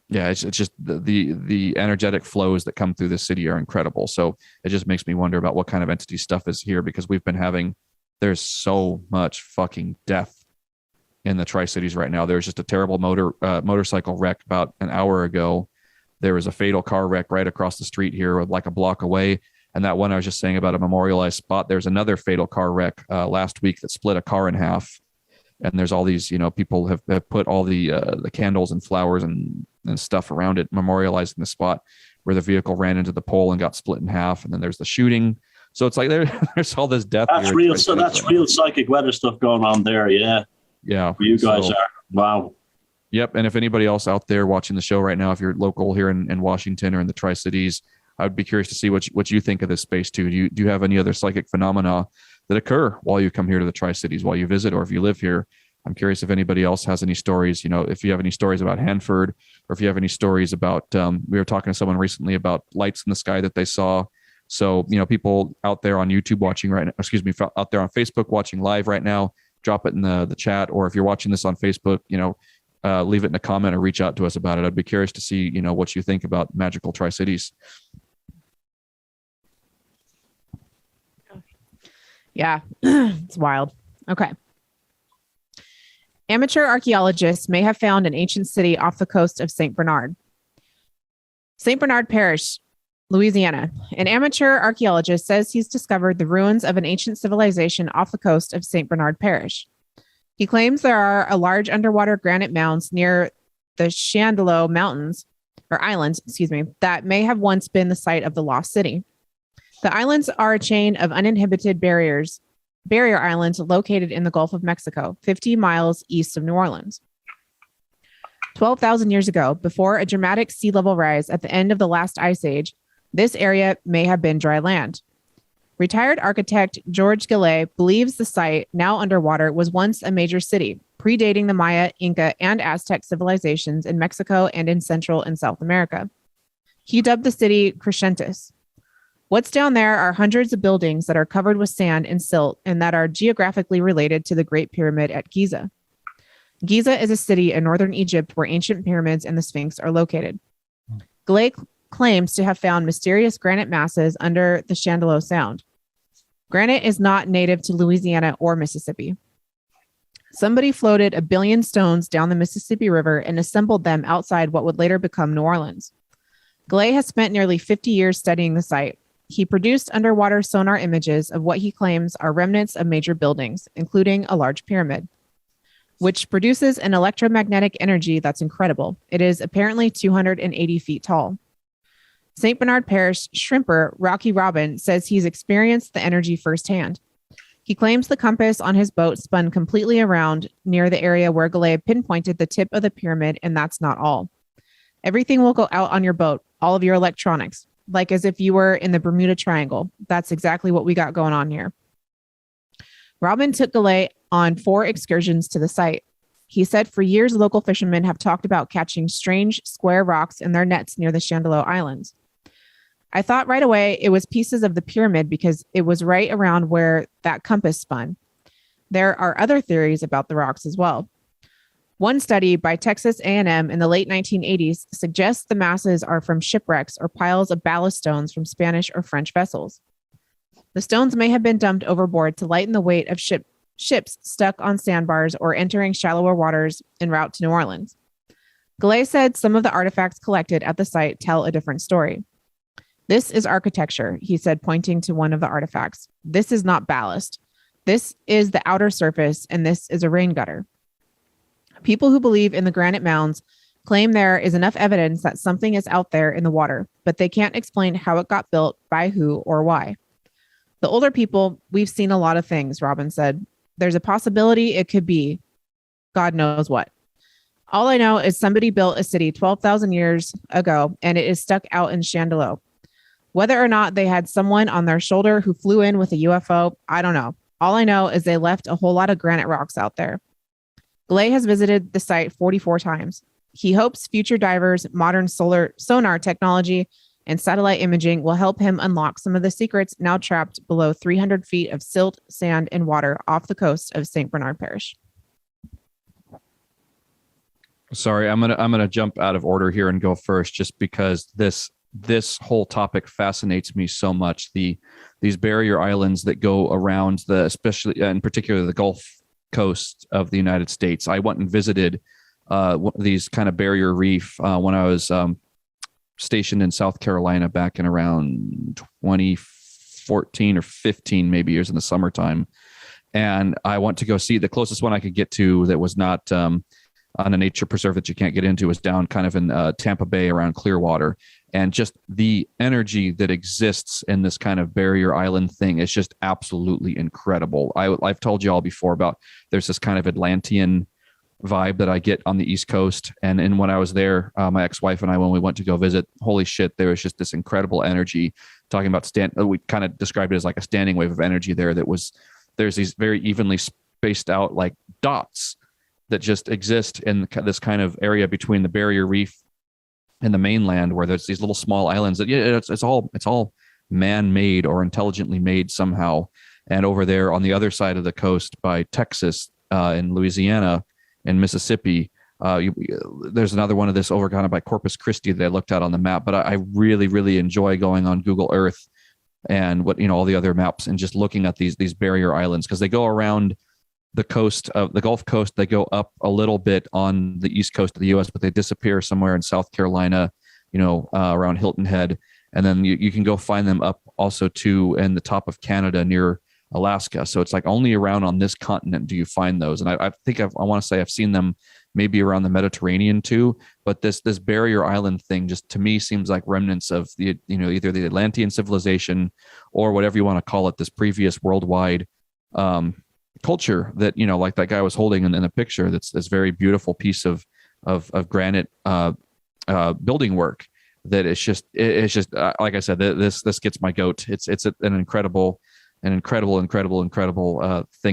it's just the energetic flows that come through this city are incredible. So it just makes me wonder about what kind of entity stuff is here, because there's so much fucking death in the Tri-Cities right now. There's just a terrible motorcycle wreck about an hour ago. There was a fatal car wreck right across the street here, like a block away. And that one I was just saying about a memorialized spot, there's another fatal car wreck last week that split a car in half. And there's all these, people have put all the candles and flowers and stuff around it, memorializing the spot where the vehicle ran into the pole and got split in half. And then there's the shooting. So it's like there's all this death. That's real. So that's real psychic weather stuff going on there. Yeah. Yeah. You guys are. Wow. Yep. And if anybody else out there watching the show right now, if you're local here in Washington or in the Tri-Cities, I would be curious to see what you think of this space too. Do you have any other psychic phenomena that occur while you come here to the Tri-Cities, while you visit, or if you live here? I'm curious if anybody else has any stories, if you have any stories about Hanford, or if you have any stories about, we were talking to someone recently about lights in the sky that they saw. So, people out there on YouTube watching right now, out there on Facebook watching live right now, drop it in the chat, or if you're watching this on Facebook, leave it in a comment or reach out to us about it. I'd be curious to see, what you think about magical Tri-Cities. Yeah, it's wild. Okay. Amateur archaeologists may have found an ancient city off the coast of St. Bernard. St. Bernard Parish, Louisiana. An amateur archaeologist says he's discovered the ruins of an ancient civilization off the coast of St. Bernard Parish. He claims there are a large underwater granite mounds near the Shandalo Mountains, or islands, that may have once been the site of the lost city. The islands are a chain of uninhabited barrier islands located in the Gulf of Mexico, 50 miles east of New Orleans. 12,000 years ago, before a dramatic sea level rise at the end of the last ice age, this area may have been dry land. Retired architect George Gillet believes the site, now underwater, was once a major city, predating the Maya, Inca, and Aztec civilizations in Mexico and in Central and South America. He dubbed the city Crescentis. What's down there are hundreds of buildings that are covered with sand and silt and that are geographically related to the Great Pyramid at Giza. Giza is a city in northern Egypt where ancient pyramids and the Sphinx are located. Galay claims to have found mysterious granite masses under the Chandelo Sound. Granite is not native to Louisiana or Mississippi. Somebody floated 1 billion stones down the Mississippi River and assembled them outside what would later become New Orleans. Galay has spent nearly 50 years studying the site. He produced underwater sonar images of what he claims are remnants of major buildings, including a large pyramid, which produces an electromagnetic energy that's incredible. It is apparently 280 feet tall. St. Bernard Parish shrimper Rocky Robin says he's experienced the energy firsthand. He claims the compass on his boat spun completely around near the area where Galay pinpointed the tip of the pyramid, and that's not all. Everything will go out on your boat, all of your electronics, like as if you were in the Bermuda Triangle. That's exactly what we got going on here. Robin took Galay on 4 excursions to the site. He said for years, local fishermen have talked about catching strange square rocks in their nets near the Chandelo Islands. I thought right away it was pieces of the pyramid because it was right around where that compass spun. There are other theories about the rocks as well. One study by Texas A&M in the late 1980s suggests the masses are from shipwrecks or piles of ballast stones from Spanish or French vessels. The stones may have been dumped overboard to lighten the weight of ships stuck on sandbars or entering shallower waters en route to New Orleans. Galay said some of the artifacts collected at the site tell a different story. This is architecture, he said, pointing to one of the artifacts. This is not ballast. This is the outer surface, and this is a rain gutter. People who believe in the granite mounds claim there is enough evidence that something is out there in the water, but they can't explain how it got built, by who, or why. The older people, we've seen a lot of things, Robin said. There's a possibility it could be God knows what. All I know is somebody built a city 12,000 years ago, and it is stuck out in Chandelo. Whether or not they had someone on their shoulder who flew in with a UFO, I don't know. All I know is they left a whole lot of granite rocks out there. Galay has visited the site 44 times. He hopes future divers, modern sonar technology, and satellite imaging will help him unlock some of the secrets now trapped below 300 feet of silt, sand, and water off the coast of St. Bernard Parish. Sorry, I'm gonna jump out of order here and go first, just because this whole topic fascinates me so much. These barrier islands that go around especially in particular the Gulf Coast of the United States. I went and visited these kind of barrier reef when I was stationed in South Carolina back in around 2014 or 15, maybe years in the summertime. And I went to go see the closest one I could get to that was not on a nature preserve that you can't get into, was down kind of in Tampa Bay around Clearwater. And just the energy that exists in this kind of barrier island thing is just absolutely incredible. I've told you all before about there's this kind of Atlantean vibe that I get on the East Coast. And when I was there, my ex-wife and I, when we went to go visit, holy shit, there was just this incredible energy. Talking about we kind of described it as like a standing wave of energy there. There's these very evenly spaced out like dots that just exist in this kind of area between the barrier reef and the mainland, where there's these little small islands that it's all man-made or intelligently made somehow. And over there on the other side of the coast by Texas, in Louisiana and Mississippi, there's another one of this over kind of by Corpus Christi that I looked at on the map. But I really, really enjoy going on Google Earth and all the other maps and just looking at these barrier islands, because they go around the coast of the Gulf Coast. They go up a little bit on the east coast of the U.S., but they disappear somewhere in South Carolina, around Hilton Head. And then you can go find them up also too in the top of Canada near Alaska. So it's like only around on this continent do you find those. And I think I want to say I've seen them maybe around the Mediterranean too. But this barrier island thing just to me seems like remnants of the either the Atlantean civilization or whatever you want to call it, this previous worldwide culture that like that guy was holding in the picture. That's this very beautiful piece of granite building work. That it's just like I said, this gets my goat. It's an incredible thing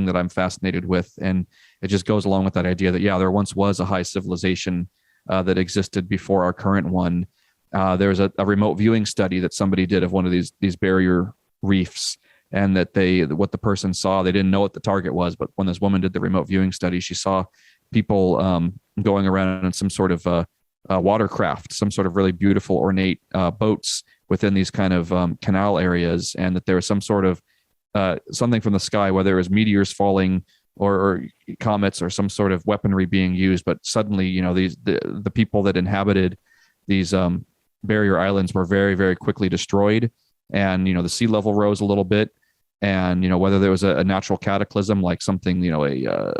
that I'm fascinated with, and it just goes along with that idea that, yeah, there once was a high civilization that existed before our current one. There's a remote viewing study that somebody did of one of these barrier reefs, and that what the person saw, they didn't know what the target was, but when this woman did the remote viewing study, she saw people going around in some sort of watercraft, some sort of really beautiful ornate boats within these kind of canal areas, and that there was some sort of something from the sky, whether it was meteors falling or comets or some sort of weaponry being used, but suddenly, you know, the people that inhabited these barrier islands were very, very quickly destroyed, and, you know, the sea level rose a little bit, and, you know, whether there was a natural cataclysm like something, you know, a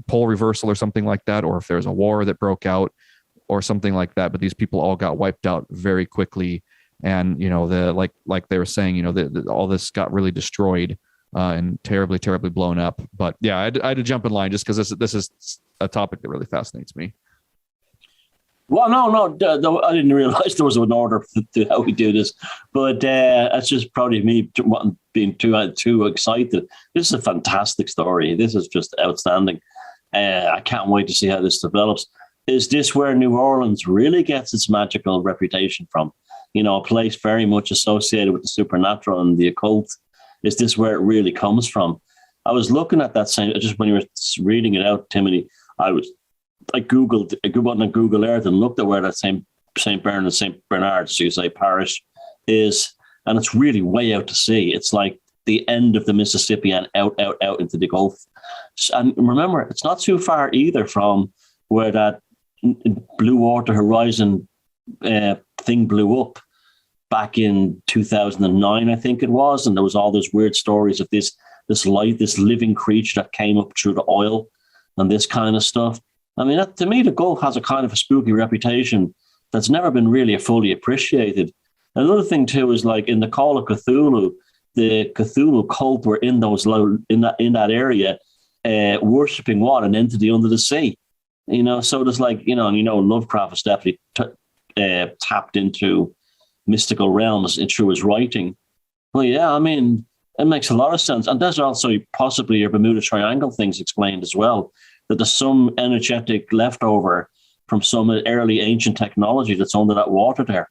pole reversal or something like that, or if there was a war that broke out or something like that, but these people all got wiped out very quickly. And, you know, like they were saying, you know, all this got really destroyed and terribly, terribly blown up. But yeah, I had to jump in line just because this is a topic that really fascinates me. Well, no, I didn't realize there was an order to how we do this, but that's just probably me being too excited. This is a fantastic story. This is just outstanding. I can't wait to see how this develops. Is this where New Orleans really gets its magical reputation from? You know, a place very much associated with the supernatural and the occult. Is this where it really comes from? I was looking at that same, just when you were reading it out, Timothy, I Googled on Google Earth and looked at where that same St. Bernard and St. Bernard, so you say parish, is, and it's really way out to sea. It's like the end of the Mississippi and out into the Gulf. And remember, it's not too far either from where that Blue Water Horizon thing blew up back in 2009, I think it was, and there was all those weird stories of this living creature that came up through the oil and this kind of stuff. I mean, to me, the Gulf has a kind of a spooky reputation that's never been really fully appreciated. Another thing too is, like, in the Call of Cthulhu, the Cthulhu cult were in that area, worshipping what? An entity under the sea. You know, so there's like, you know, and you know, Lovecraft has definitely tapped into mystical realms through his writing. Well, yeah, I mean, it makes a lot of sense. And there's also possibly your Bermuda Triangle things explained as well, that there's some energetic leftover from some early ancient technology that's under that water there.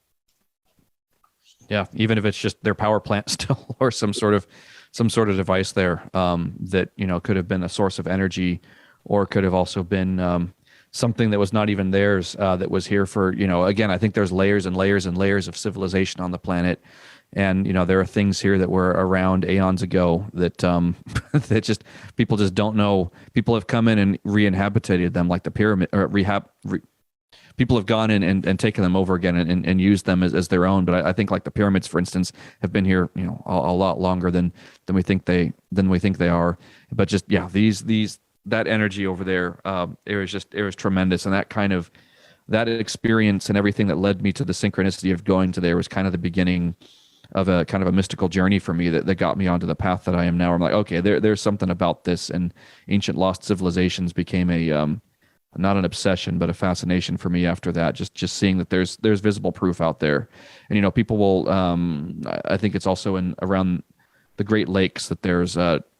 Yeah, even if it's just their power plant still, or some sort of device there that, you know, could have been a source of energy, or could have also been something that was not even theirs, that was here for, you know, again, I think there's layers and layers and layers of civilization on the planet. And, you know, there are things here that were around aeons ago that that just people just don't know. People have come in and re-inhabited them, like the pyramid, or people have gone in and taken them over again and used them as their own. But I think, like, the pyramids, for instance, have been here, you know, a lot longer than we think they are. But just, yeah, that energy over there, it was tremendous. And that experience and everything that led me to the synchronicity of going to there was kind of the beginning of a kind of a mystical journey for me that got me onto the path that I am now. I'm like, okay, there's something about this, and ancient lost civilizations became a not an obsession, but a fascination for me after that. Just seeing that there's visible proof out there, and, you know, people will. I think it's also around the Great Lakes that there's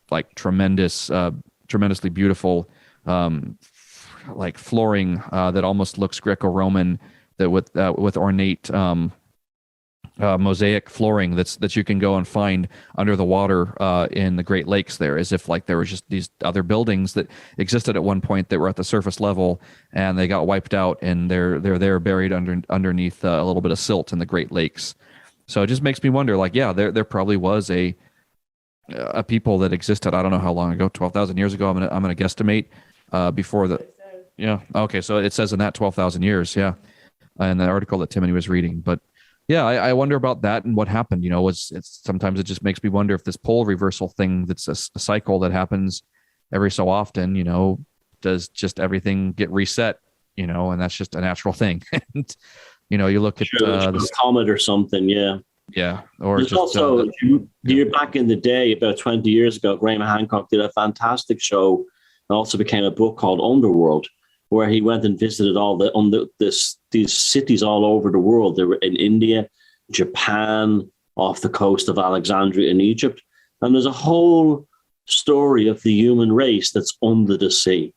like tremendously beautiful like flooring that almost looks Greco-Roman, that with ornate mosaic flooring that you can go and find under the water in the Great Lakes there, as if like there were just these other buildings that existed at one point that were at the surface level, and they got wiped out, and they're there buried underneath a little bit of silt in the Great Lakes. So it just makes me wonder, like, yeah, there probably was a people that existed. I don't know how long ago, 12,000 years ago. I'm gonna guesstimate before the. Yeah. Okay. So it says in that 12,000 years. Yeah. In the article that Timothy was reading, but. Yeah, I wonder about that and what happened. You know, sometimes it just makes me wonder if this pole reversal thing, that's a cycle that happens every so often, you know, does just everything get reset, you know, and that's just a natural thing. And, you know, you look at this comet or something. Yeah. Yeah. Or there's just, also, you're back in the day, about 20 years ago, Graham Hancock did a fantastic show and also became a book called Underworld, where he went and visited these cities all over the world. They were in India, Japan, off the coast of Alexandria in Egypt. And there's a whole story of the human race that's under the sea.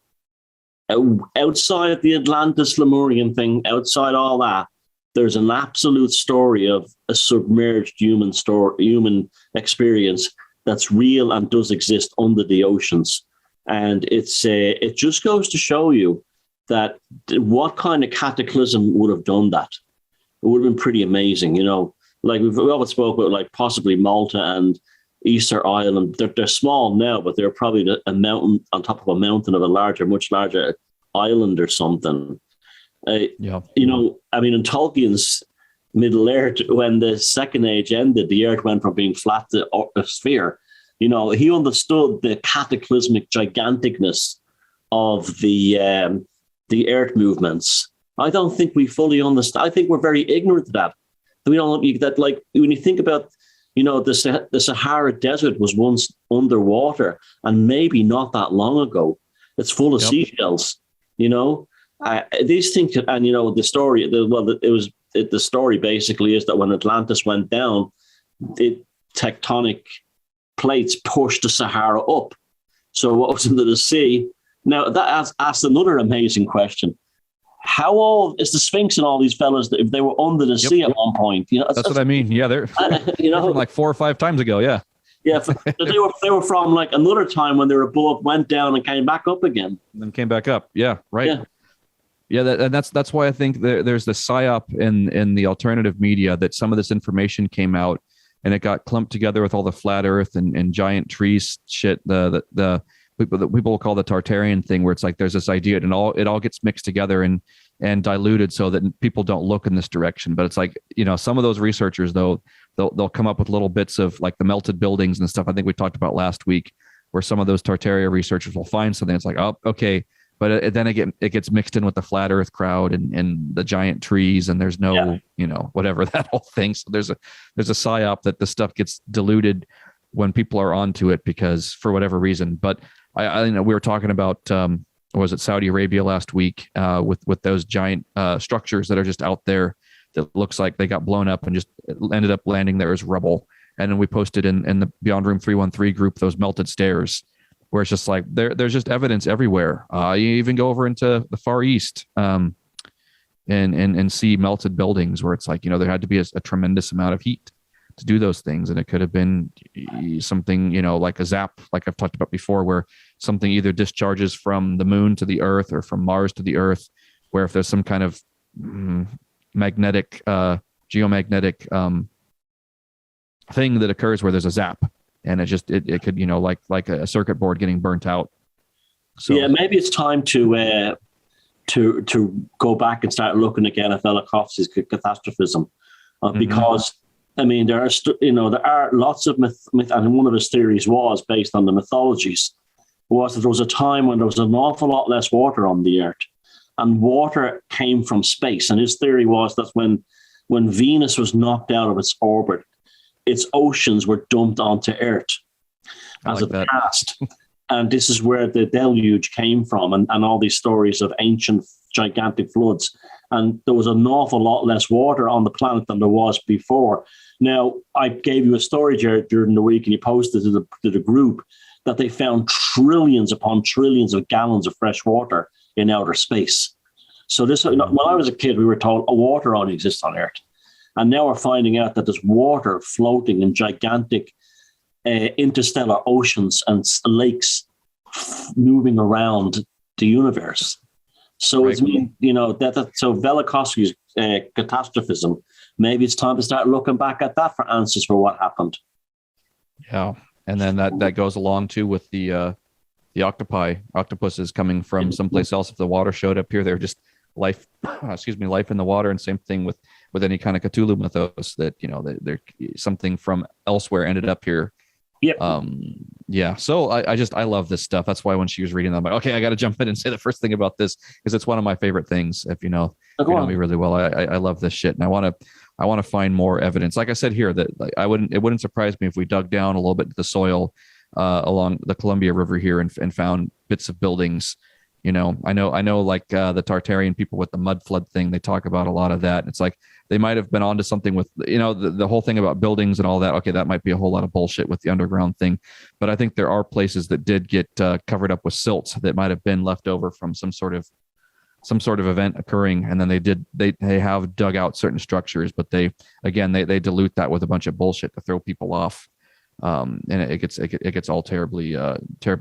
Outside the Atlantis Lemurian thing, outside all that, there's an absolute story of a submerged human experience that's real and does exist under the oceans. And it just goes to show you that what kind of cataclysm would have done that. It would have been pretty amazing, Like we always spoke about, like possibly Malta and Easter Island. They're small now, but they're probably a mountain on top of a mountain of a much larger island or something. In Tolkien's Middle Earth, when the Second Age ended, the Earth went from being flat to a sphere. He understood the cataclysmic giganticness of the Earth movements. I don't think we fully understand. I think we're very ignorant of that. We don't that, like, when you think about, the Sahara Desert was once underwater, and maybe not that long ago. It's full of seashells. These things, and the story. The story basically is that when Atlantis went down, the tectonic plates pushed the Sahara up. So what was into the sea? Now that asks another amazing question. How old is the Sphinx and all these fellas if they were under the sea at one point? That's what I mean. Yeah, they're they're from like 4 or 5 times ago. Yeah. Yeah, they were from like another time when they were above, went down, and came back up again. And then came back up. Yeah, right. Yeah, and that's why I think there's the psyop in the alternative media that some of this information came out and it got clumped together with all the flat Earth and giant trees shit. The people will call the Tartarian thing, where it's like there's this idea and it all gets mixed together and diluted so that people don't look in this direction. But it's like, some of those researchers though, they'll come up with little bits of like the melted buildings and stuff. I think we talked about last week, where some of those Tartaria researchers will find something. It's like, oh, okay. But then it gets mixed in with the flat Earth crowd and the giant trees, and there's no, whatever, that whole thing. So there's a psyop that the stuff gets diluted when people are onto it because for whatever reason. But I we were talking about was it Saudi Arabia last week with those giant structures that are just out there that looks like they got blown up and just ended up landing there as rubble. And then we posted in the Beyond Room 313 group those melted stairs, where it's just like there's just evidence everywhere. You even go over into the Far East and see melted buildings where it's like, there had to be a tremendous amount of heat to do those things. And it could have been something, like a zap, like I've talked about before, where something either discharges from the moon to the Earth or from Mars to the Earth, where if there's some kind of magnetic, geomagnetic thing that occurs where there's a zap, and it could, like a circuit board getting burnt out. So yeah, maybe it's time to go back and start looking again at Velikovsky's catastrophism, because there are lots of myth, and one of his theories was based on the mythologies, was that there was a time when there was an awful lot less water on the Earth, and water came from space. And his theory was that when Venus was knocked out of its orbit, its oceans were dumped onto Earth as it passed. And this is where the deluge came from, and all these stories of ancient gigantic floods. And there was an awful lot less water on the planet than there was before. Now, I gave you a story, Jared, during the week, and you posted to the group that they found trillions upon trillions of gallons of fresh water in outer space. So this, when I was a kid, we were told water only exists on Earth. And now we're finding out that there's water floating in gigantic interstellar oceans and lakes moving around the universe. So it's so Velikovsky's catastrophism. Maybe it's time to start looking back at that for answers for what happened. Yeah, and then that goes along too with the octopi. Octopuses coming from someplace else. If the water showed up here, they're just life in the water. And same thing with any kind of Cthulhu mythos that they're something from elsewhere ended up here. Yeah. So I love this stuff. That's why when she was reading them, I'm like, okay, I got to jump in and say the first thing about this, because it's one of my favorite things. If you know me really well, I love this shit, and I want to find more evidence. Like I said here, that it wouldn't surprise me if we dug down a little bit into the soil along the Columbia River here and found bits of buildings You know, I know like the Tartarian people with the mud flood thing, they talk about a lot of that. It's like they might have been onto something with, you know, the whole thing about buildings and all that. Okay, that might be a whole lot of bullshit with the underground thing. But I think there are places that did get covered up with silts that might have been left over from some sort of event occurring, and then they have dug out certain structures, but they dilute that with a bunch of bullshit to throw people off. And it gets all terribly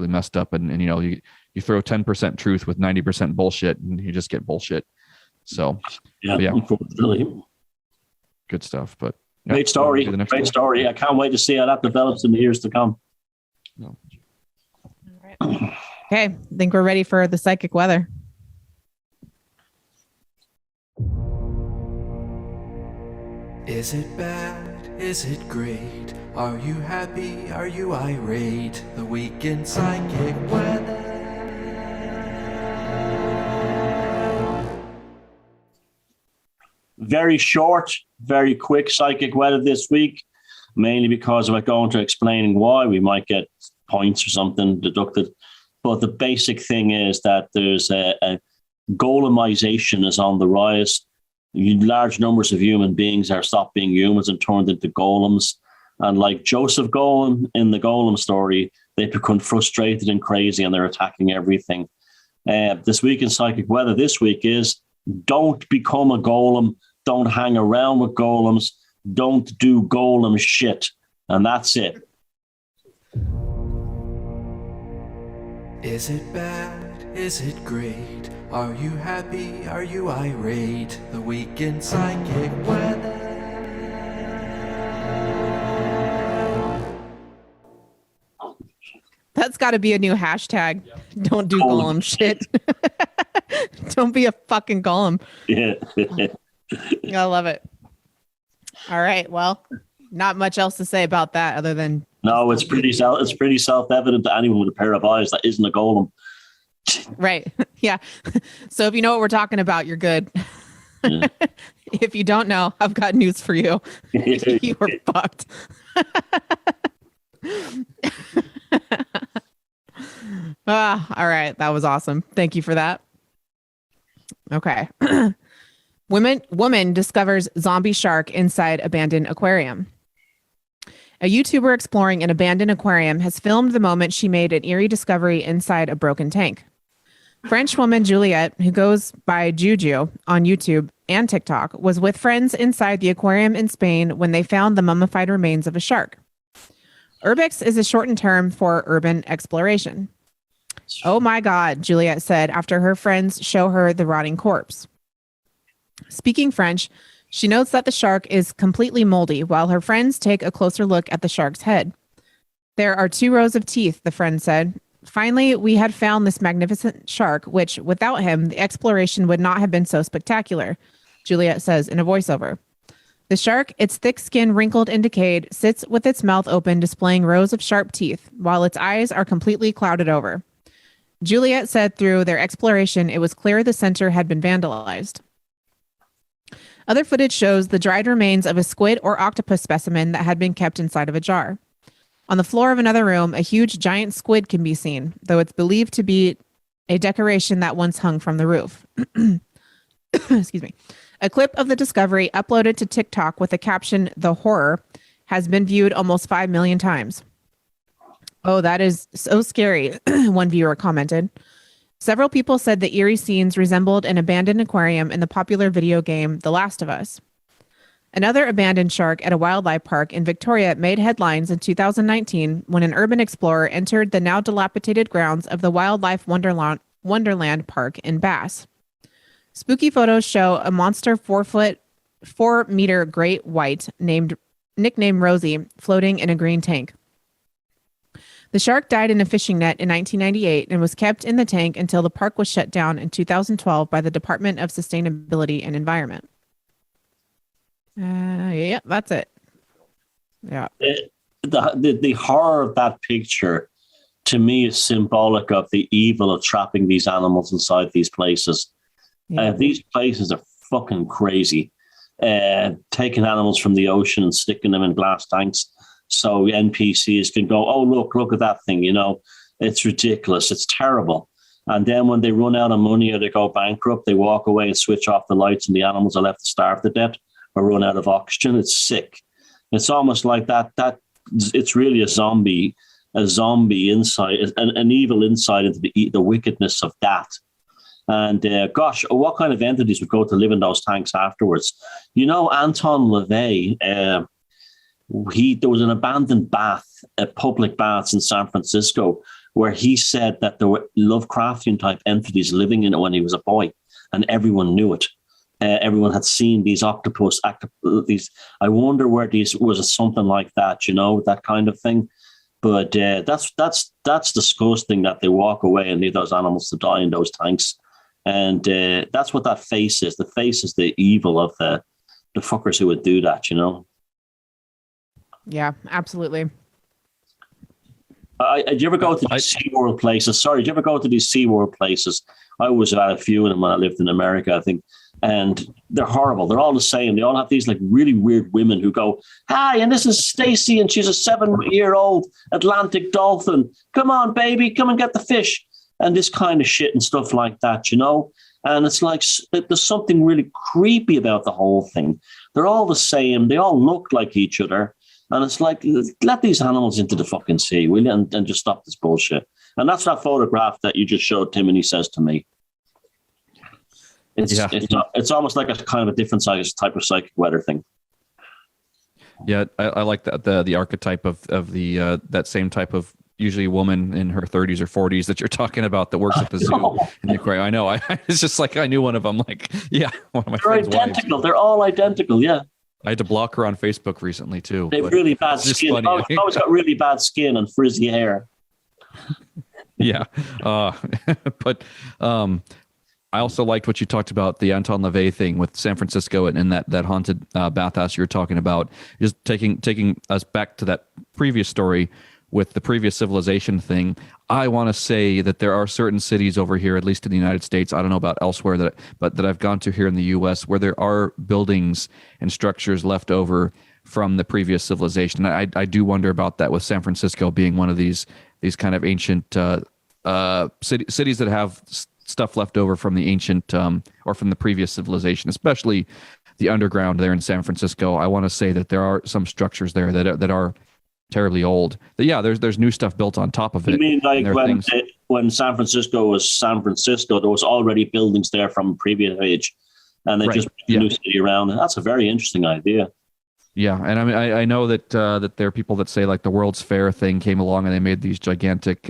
messed up, and you know, you throw 10% truth with 90% bullshit, and you just get bullshit. So yeah, unfortunately. Good stuff. But yeah, great story. I can't wait to see how that develops in the years to come. No. All right. Okay, I think we're ready for the psychic weather. Is it bad? Is it great? Are you happy? Are you irate? The weekend psychic weather. Very short, very quick psychic weather this week, mainly because if I go into explaining why, we might get points or something deducted. But the basic thing is that there's a golemization is on the rise. Large numbers of human beings are stopped being humans and turned into golems. And like Joseph Golem in the Golem story, they become frustrated and crazy and they're attacking everything. This week in psychic weather this week is don't become a golem. Don't hang around with golems. Don't do golem shit. And that's it. Is it bad? Is it great? Are you happy? Are you irate? The weekend psychic weather. That's got to be a new hashtag. Don't do golem shit. Don't be a fucking golem. Yeah. I love it. All right. Well, not much else to say about that other than no. It's pretty self-evident to anyone with a pair of eyes that isn't a golem. Right. Yeah. So if you know what we're talking about, you're good. Yeah. If you don't know, I've got news for you. You were fucked. All right. That was awesome. Thank you for that. Okay. Woman discovers zombie shark inside abandoned aquarium. A YouTuber exploring an abandoned aquarium has filmed the moment she made an eerie discovery inside a broken tank. French woman Juliette, who goes by Juju on YouTube and TikTok, was with friends inside the aquarium in Spain when they found the mummified remains of a shark. Urbex is a shortened term for urban exploration. Oh my God, Juliette said after her friends show her the rotting corpse. Speaking French, she notes that the shark is completely moldy while her friends take a closer look at the shark's head. There are 2 rows of teeth, the friend said. Finally, we had found this magnificent shark, which without him, the exploration would not have been so spectacular, Juliette says in a voiceover. The shark, its thick skin wrinkled and decayed, sits with its mouth open, displaying rows of sharp teeth, while its eyes are completely clouded over. Juliette said through their exploration, it was clear the center had been vandalized. Other footage shows the dried remains of a squid or octopus specimen that had been kept inside of a jar. On the floor of another room, a huge giant squid can be seen, though it's believed to be a decoration that once hung from the roof. Excuse me. A clip of the discovery uploaded to TikTok with the caption, "The Horror," has been viewed almost 5 million times. Oh, that is so scary, one viewer commented. Several people said the eerie scenes resembled an abandoned aquarium in the popular video game The Last of Us. Another abandoned shark at a wildlife park in Victoria made headlines in 2019 when an urban explorer entered the now dilapidated grounds of the Wildlife Wonderland Park in Bass. Spooky photos show a monster 4-meter great white nicknamed Rosie floating in a green tank. The shark died in a fishing net in 1998 and was kept in the tank until the park was shut down in 2012 by the Department of Sustainability and Environment. Yeah, that's it. Yeah. The horror of that picture, to me, is symbolic of the evil of trapping these animals inside these places. Yeah. These places are fucking crazy. Taking animals from the ocean and sticking them in glass tanks so NPCs can go, oh, look at that thing, you know. It's ridiculous. It's terrible. And then when they run out of money or they go bankrupt, they walk away and switch off the lights, and the animals are left to starve to death or run out of oxygen. It's sick. It's almost like that. It's really a zombie insight, an evil insight into the wickedness of that. And gosh, what kind of entities would go to live in those tanks afterwards? You know, Anton LaVey, there was an abandoned bath, public baths in San Francisco, where he said that there were Lovecraftian type entities living in it when he was a boy, and everyone knew it. Everyone had seen these octopus, these. I wonder where these was something like that, you know, that kind of thing. But that's disgusting that they walk away and leave those animals to die in those tanks. And that's what that face is. The face is the evil of the fuckers who would do that, you know? Yeah, absolutely. Did you ever go to these SeaWorld places? Sorry, did you ever go to these SeaWorld places? I was at a few of them when I lived in America, I think. And they're horrible. They're all the same. They all have these like really weird women who go, "Hi, and this is Stacy, and she's a 7-year-old Atlantic dolphin. Come on, baby, come and get the fish." And this kind of shit and stuff like that, you know? And it's like there's something really creepy about the whole thing. They're all the same. They all look like each other. And it's like, let these animals into the fucking sea, will you? And just stop this bullshit. And that's that photograph that you just showed Tim, and he says to me. It's almost like a kind of a different type of psychic weather thing. Yeah, I like that the archetype of the that same type of usually woman in her 30s or 40s that you're talking about that works at the zoo in the aquarium. I know. It's just like I knew one of them. Like, yeah, one of my friends' identical. wives. They're all identical. Yeah. I had to block her on Facebook recently too. They have really bad skin. I've always got really bad skin and frizzy hair. Yeah, but I also liked what you talked about, the Anton LaVey thing with San Francisco and that haunted bathhouse you were talking about. Just taking us back to that previous story with the previous civilization thing. I want to say that there are certain cities over here, at least in the United States, I don't know about elsewhere, but that I've gone to here in the U.S., where there are buildings and structures left over from the previous civilization. I do wonder about that, with San Francisco being one of these kind of ancient cities that have stuff left over from the ancient or from the previous civilization, especially the underground there in San Francisco. I want to say that there are some structures there that are terribly old. But yeah, there's new stuff built on top of it. You mean like when San Francisco was San Francisco, there was already buildings there from previous age, and they just built a new city around it. That's a very interesting idea. Yeah, and I mean, I know that there are people that say like the World's Fair thing came along and they made these gigantic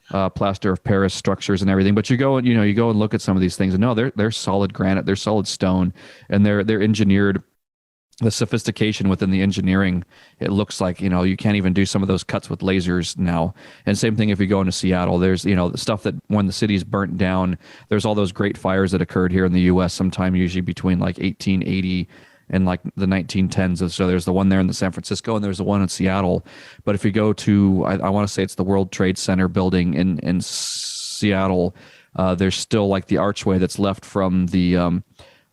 plaster of Paris structures and everything. But you go and look at some of these things, and no, they're solid granite, they're solid stone, and they're engineered. The sophistication within the engineering, it looks like, you can't even do some of those cuts with lasers now. And same thing if you go into Seattle, there's, the stuff that when the city's burnt down, there's all those great fires that occurred here in the U.S. sometime usually between like 1880 and like the 1910s. So there's the one there in the San Francisco, and there's the one in Seattle. But if you go to, I want to say it's the World Trade Center building in Seattle, there's still like the archway that's left from the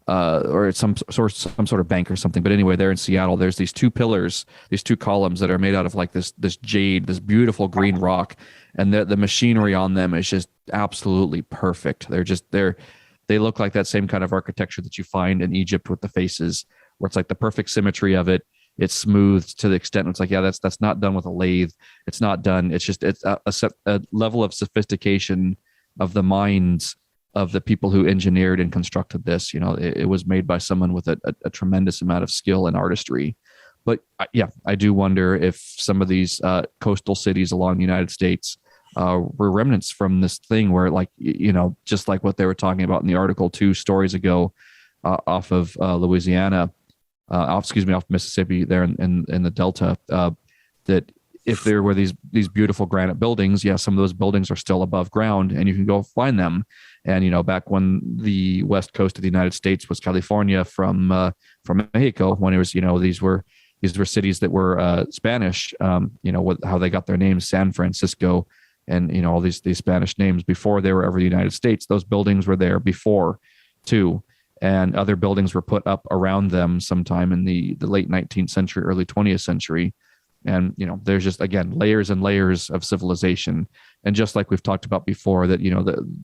or it's some sort of bank or something. But anyway, there in Seattle, there's these two pillars, these two columns that are made out of like this jade, this beautiful green rock, and the machinery on them is just absolutely perfect. They look like that same kind of architecture that you find in Egypt with the faces, where it's like the perfect symmetry of it. It's smooth to the extent it's like, yeah, that's not done with a lathe. It's not done. It's just a level of sophistication of the minds of the people who engineered and constructed this. It was made by someone with a tremendous amount of skill and artistry. But yeah, I do wonder if some of these coastal cities along the United States were remnants from this thing where, like, just like what they were talking about in the article 2 stories ago, off of Louisiana, off Mississippi there in the Delta, that if there were these beautiful granite buildings, yeah, some of those buildings are still above ground and you can go find them. And, back when the west coast of the United States was California from Mexico, when it was, these were cities that were Spanish, how they got their names, San Francisco, and, all these Spanish names before they were ever the United States. Those buildings were there before too. And other buildings were put up around them sometime in the late 19th century, early 20th century. And, there's just, again, layers and layers of civilization. And just like we've talked about before, that,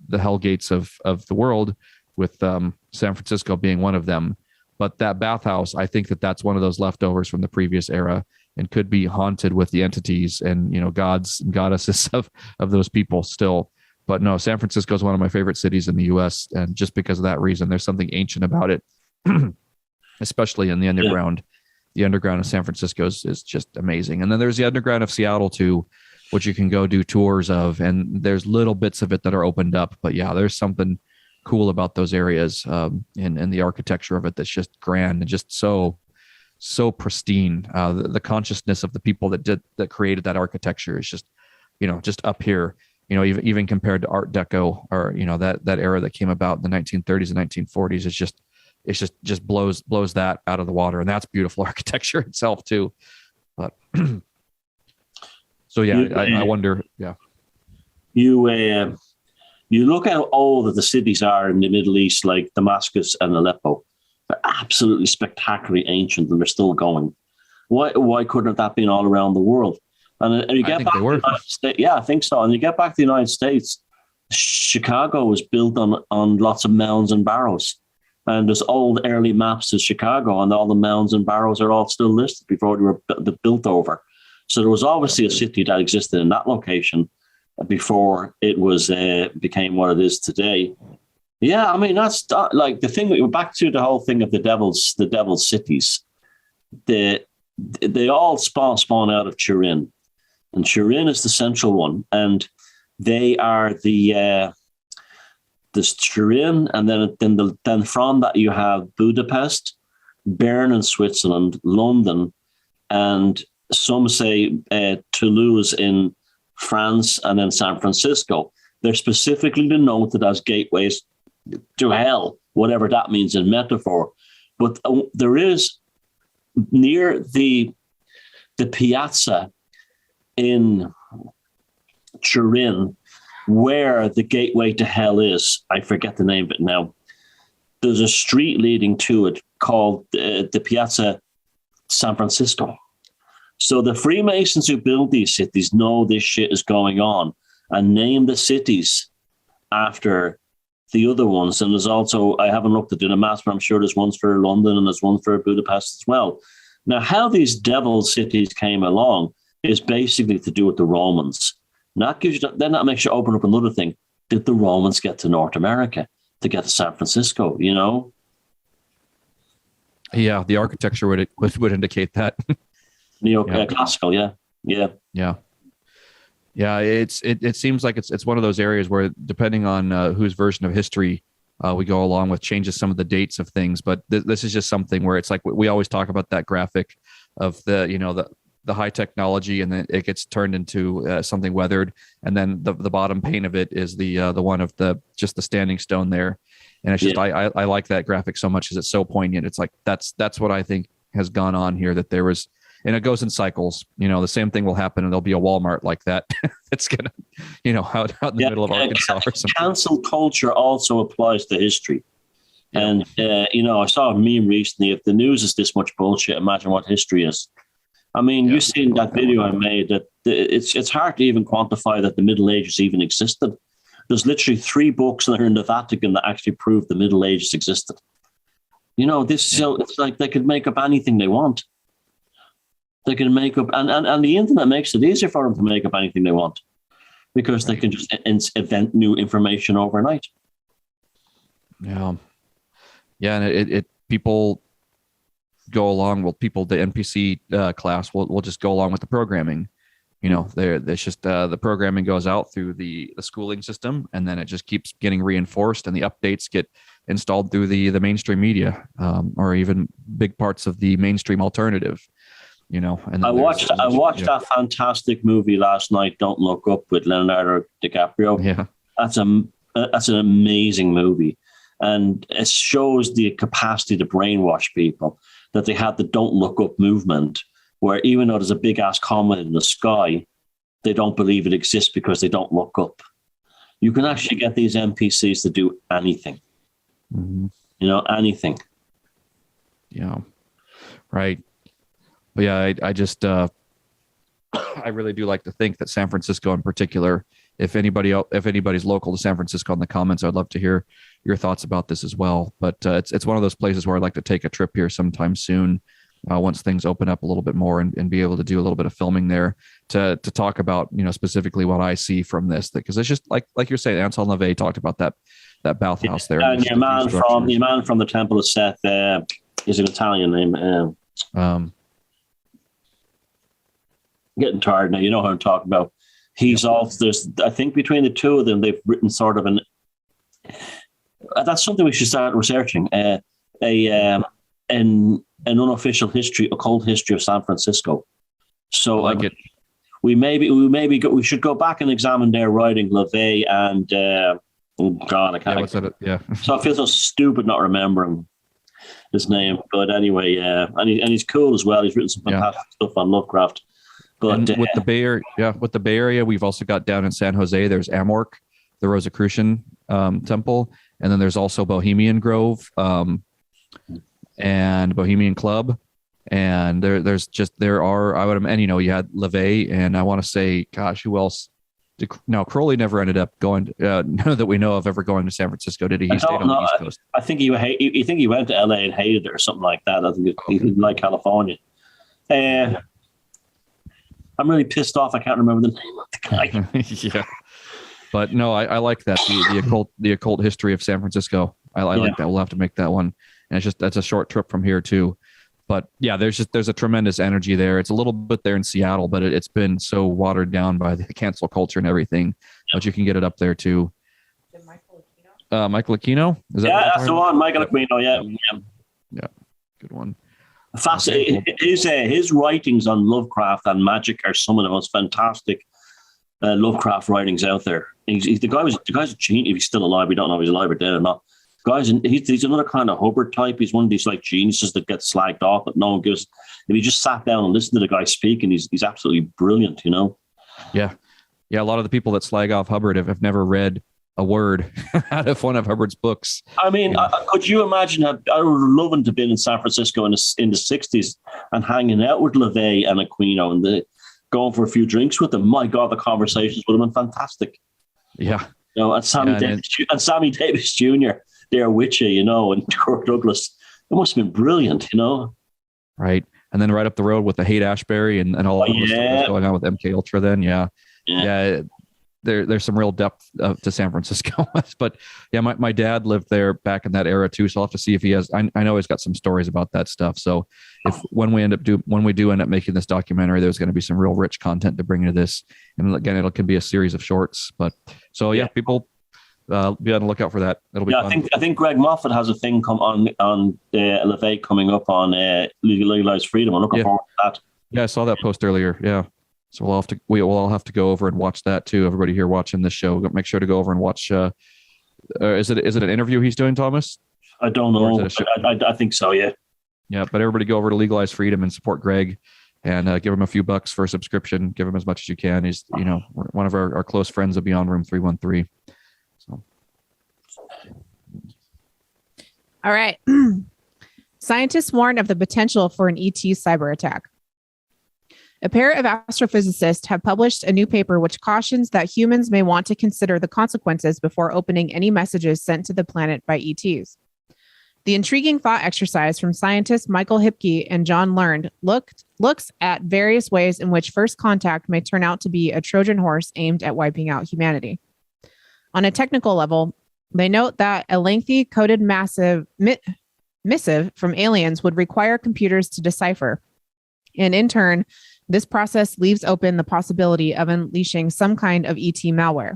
the hell gates of the world, with San Francisco being one of them. But that bathhouse, I think that's one of those leftovers from the previous era, and could be haunted with the entities and, gods and goddesses of those people still. But no, San Francisco is one of my favorite cities in the U.S. And just because of that reason, there's something ancient about it, especially in the underground. Yeah. The underground of San Francisco is just amazing. And then there's the underground of Seattle too, which you can go do tours of. And there's little bits of it that are opened up. But yeah, there's something cool about those areas, and the architecture of it that's just grand and just so pristine. The consciousness of the people that created that architecture is just, just up here. Even compared to Art Deco, or that era that came about in the 1930s and 1940s, it just blows that out of the water, and that's beautiful architecture itself too. But so yeah, I wonder. Yeah, you look at how old the cities are in the Middle East, like Damascus and Aleppo. They're absolutely spectacularly ancient, and they're still going. Why couldn't that been all around the world? And you get back to the United States, yeah, I think so. And you get back to the United States, Chicago was built on lots of mounds and barrows. And there's old early maps of Chicago, and all the mounds and barrows are all still listed before they were built over. So there was obviously a city that existed in that location before it was became what it is today. Yeah, I mean, that's like the thing. Back to the whole thing of the devil's cities. They all spawn out of Turin. And Turin is the central one, and they are there's Turin, and then from that you have Budapest, Bern in Switzerland, London, and some say Toulouse in France, and then San Francisco. They're specifically denoted as gateways to hell, whatever that means in metaphor. But there is near the piazza in Turin, where the gateway to hell is, I forget the name of it now. There's a street leading to it called the Piazza San Francisco. So the Freemasons who build these cities know this shit is going on and name the cities after the other ones. And there's also, I haven't looked at the maps, but I'm sure there's ones for London and there's one for Budapest as well. Now, how these devil cities came along is basically to do with the Romans. That makes you open up another thing. Did the Romans get to North America to get to San Francisco? Yeah, the architecture would indicate that. Neoclassical, yeah. Yeah, it seems like it's one of those areas where, depending on whose version of history we go along with, changes some of the dates of things. But this is just something where it's like we always talk about that graphic of the high technology, and then it gets turned into something weathered, and then the bottom pane of it is the one of the standing stone there. And it's just I like that graphic so much because it's so poignant. It's like that's what I think has gone on here, that there was, and it goes in cycles. The same thing will happen, and there'll be a Walmart like that. It's gonna, out in the middle of Arkansas or something. Cancel culture also applies to history. And I saw a meme recently: if the news is this much bullshit, imagine what history is. I mean, you've seen that video I made, that it's hard to even quantify that the Middle Ages even existed. There's literally 3 books that are in the Vatican that actually prove the Middle Ages existed. So it's like they could make up anything they want. They can make up, and the internet makes it easier for them to make up anything they want, because they can just invent new information overnight. Yeah, and it people go along. Well, the NPC class will just go along with the programming. There's just the programming goes out through the schooling system, and then it just keeps getting reinforced, and the updates get installed through the mainstream media, or even big parts of the mainstream alternative. And I watched that fantastic movie last night, Don't Look Up, with Leonardo DiCaprio. Yeah, that's an amazing movie, and it shows the capacity to brainwash people, that they had the Don't Look Up movement, where even though there's a big ass comet in the sky, they don't believe it exists because they don't look up. You can actually get these NPCs to do anything. Mm-hmm. Anything. Yeah. Right. But yeah, I just I really do like to think that San Francisco in particular, if anybody's local to San Francisco in the comments, I'd love to hear your thoughts about this as well. But it's one of those places where I'd like to take a trip here sometime soon, once things open up a little bit more, and be able to do a little bit of filming there to talk about, specifically what I see from this, because it's just like you're saying, Anton LaVey talked about that bathhouse there. And your man from the Temple of Seth is an Italian name. Getting tired now. You know who I'm talking about. He's also, I think between the two of them, they've written sort of that's something we should start researching. An unofficial occult history of San Francisco. So we should go back and examine their writing, LaVey and oh God, I can't. What's that? Yeah. So I feel so stupid not remembering his name, but anyway, yeah, and he's cool as well. He's written some fantastic stuff on Lovecraft. But with the Bay Area, we've also got down in San Jose. There's Amorc, the Rosicrucian temple, and then there's also Bohemian Grove and Bohemian Club, and there are I would imagine, you had LaVey, and I want to say, gosh, who else? Now Crowley never ended up going. None that we know of ever going to San Francisco, did he? He stayed on the East Coast. I think he went to LA and hated it or something like that. I think he didn't like California. I'm really pissed off. I can't remember the name of the guy. Yeah, but no, I like that the occult history of San Francisco. I like that. We'll have to make that one, and that's a short trip from here too. But yeah, there's a tremendous energy there. It's a little bit there in Seattle, but it's been so watered down by the cancel culture and everything. But you can get it up there too. Michael Aquino? Is that that's the one, Michael Aquino. Yeah, good one. Fascinating. His writings on Lovecraft and magic are some of the most fantastic Lovecraft writings out there. The guy's a genius. If he's still alive, we don't know if he's alive or dead or not. He's another kind of Hubbard type. He's one of these like geniuses that gets slagged off, but no one gives. If you just sat down and listened to the guy speak, and he's absolutely brilliant. Yeah. A lot of the people that slag off Hubbard have never read a word out of one of Hubbard's books. I mean, could you imagine? I would love to have been in San Francisco in the 60s and hanging out with LaVey and Aquino and going for a few drinks with them. My God, the conversations would have been fantastic. Yeah. And Sammy Davis Jr. there with you, and Kirk Douglas. It must have been brilliant, Right. And then right up the road with the Haight-Ashbury and all the stuff that's going on with MK Ultra then. Yeah. There's some real depth to San Francisco. But yeah, my dad lived there back in that era too. So I'll have to see if he has, I know he's got some stories about that stuff. So when we do end up making this documentary, there's going to be some real rich content to bring into this. And again, it can be a series of shorts, but so people be on the lookout for that. It'll be fun. I think Greg Moffat has a thing come on LaVey coming up on Legalized Freedom. I'm looking forward to that. Yeah, I saw that post earlier. Yeah. So we'll all have to go over and watch that too. Everybody here watching this show, make sure to go over and watch. Is it an interview he's doing, Thomas? I don't know. I think so. Yeah. Yeah, but everybody go over to Legalize Freedom and support Greg, and give him a few bucks for a subscription. Give him as much as you can. He's one of our close friends of Beyond Room 313. So. All right. Scientists warn of the potential for an ET cyber attack. A pair of astrophysicists have published a new paper which cautions that humans may want to consider the consequences before opening any messages sent to the planet by ETs. The intriguing thought exercise from scientists Michael Hipke and John Learned looks at various ways in which first contact may turn out to be a Trojan horse aimed at wiping out humanity. On a technical level, they note that a lengthy coded missive from aliens would require computers to decipher, and in turn, this process leaves open the possibility of unleashing some kind of ET malware.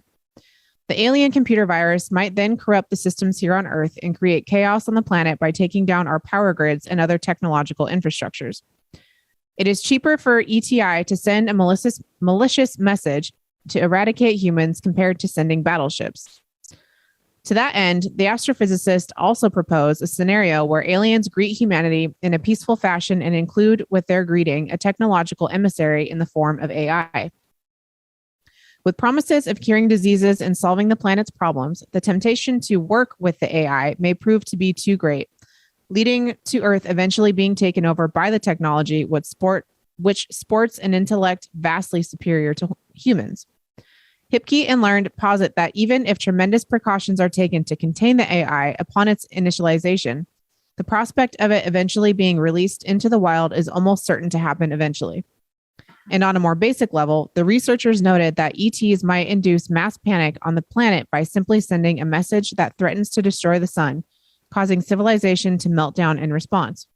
The alien computer virus might then corrupt the systems here on Earth and create chaos on the planet by taking down our power grids and other technological infrastructures. It is cheaper for ETI to send a malicious message to eradicate humans compared to sending battleships. To that end, the astrophysicists also propose a scenario where aliens greet humanity in a peaceful fashion and include with their greeting a technological emissary in the form of AI. With promises of curing diseases and solving the planet's problems, the temptation to work with the AI may prove to be too great, leading to Earth eventually being taken over by the technology, which which sports an intellect vastly superior to humans. Hipke and Learned posit that even if tremendous precautions are taken to contain the AI upon its initialization, the prospect of it eventually being released into the wild is almost certain to happen eventually. And on a more basic level, the researchers noted that ETs might induce mass panic on the planet by simply sending a message that threatens to destroy the sun, causing civilization to melt down in response.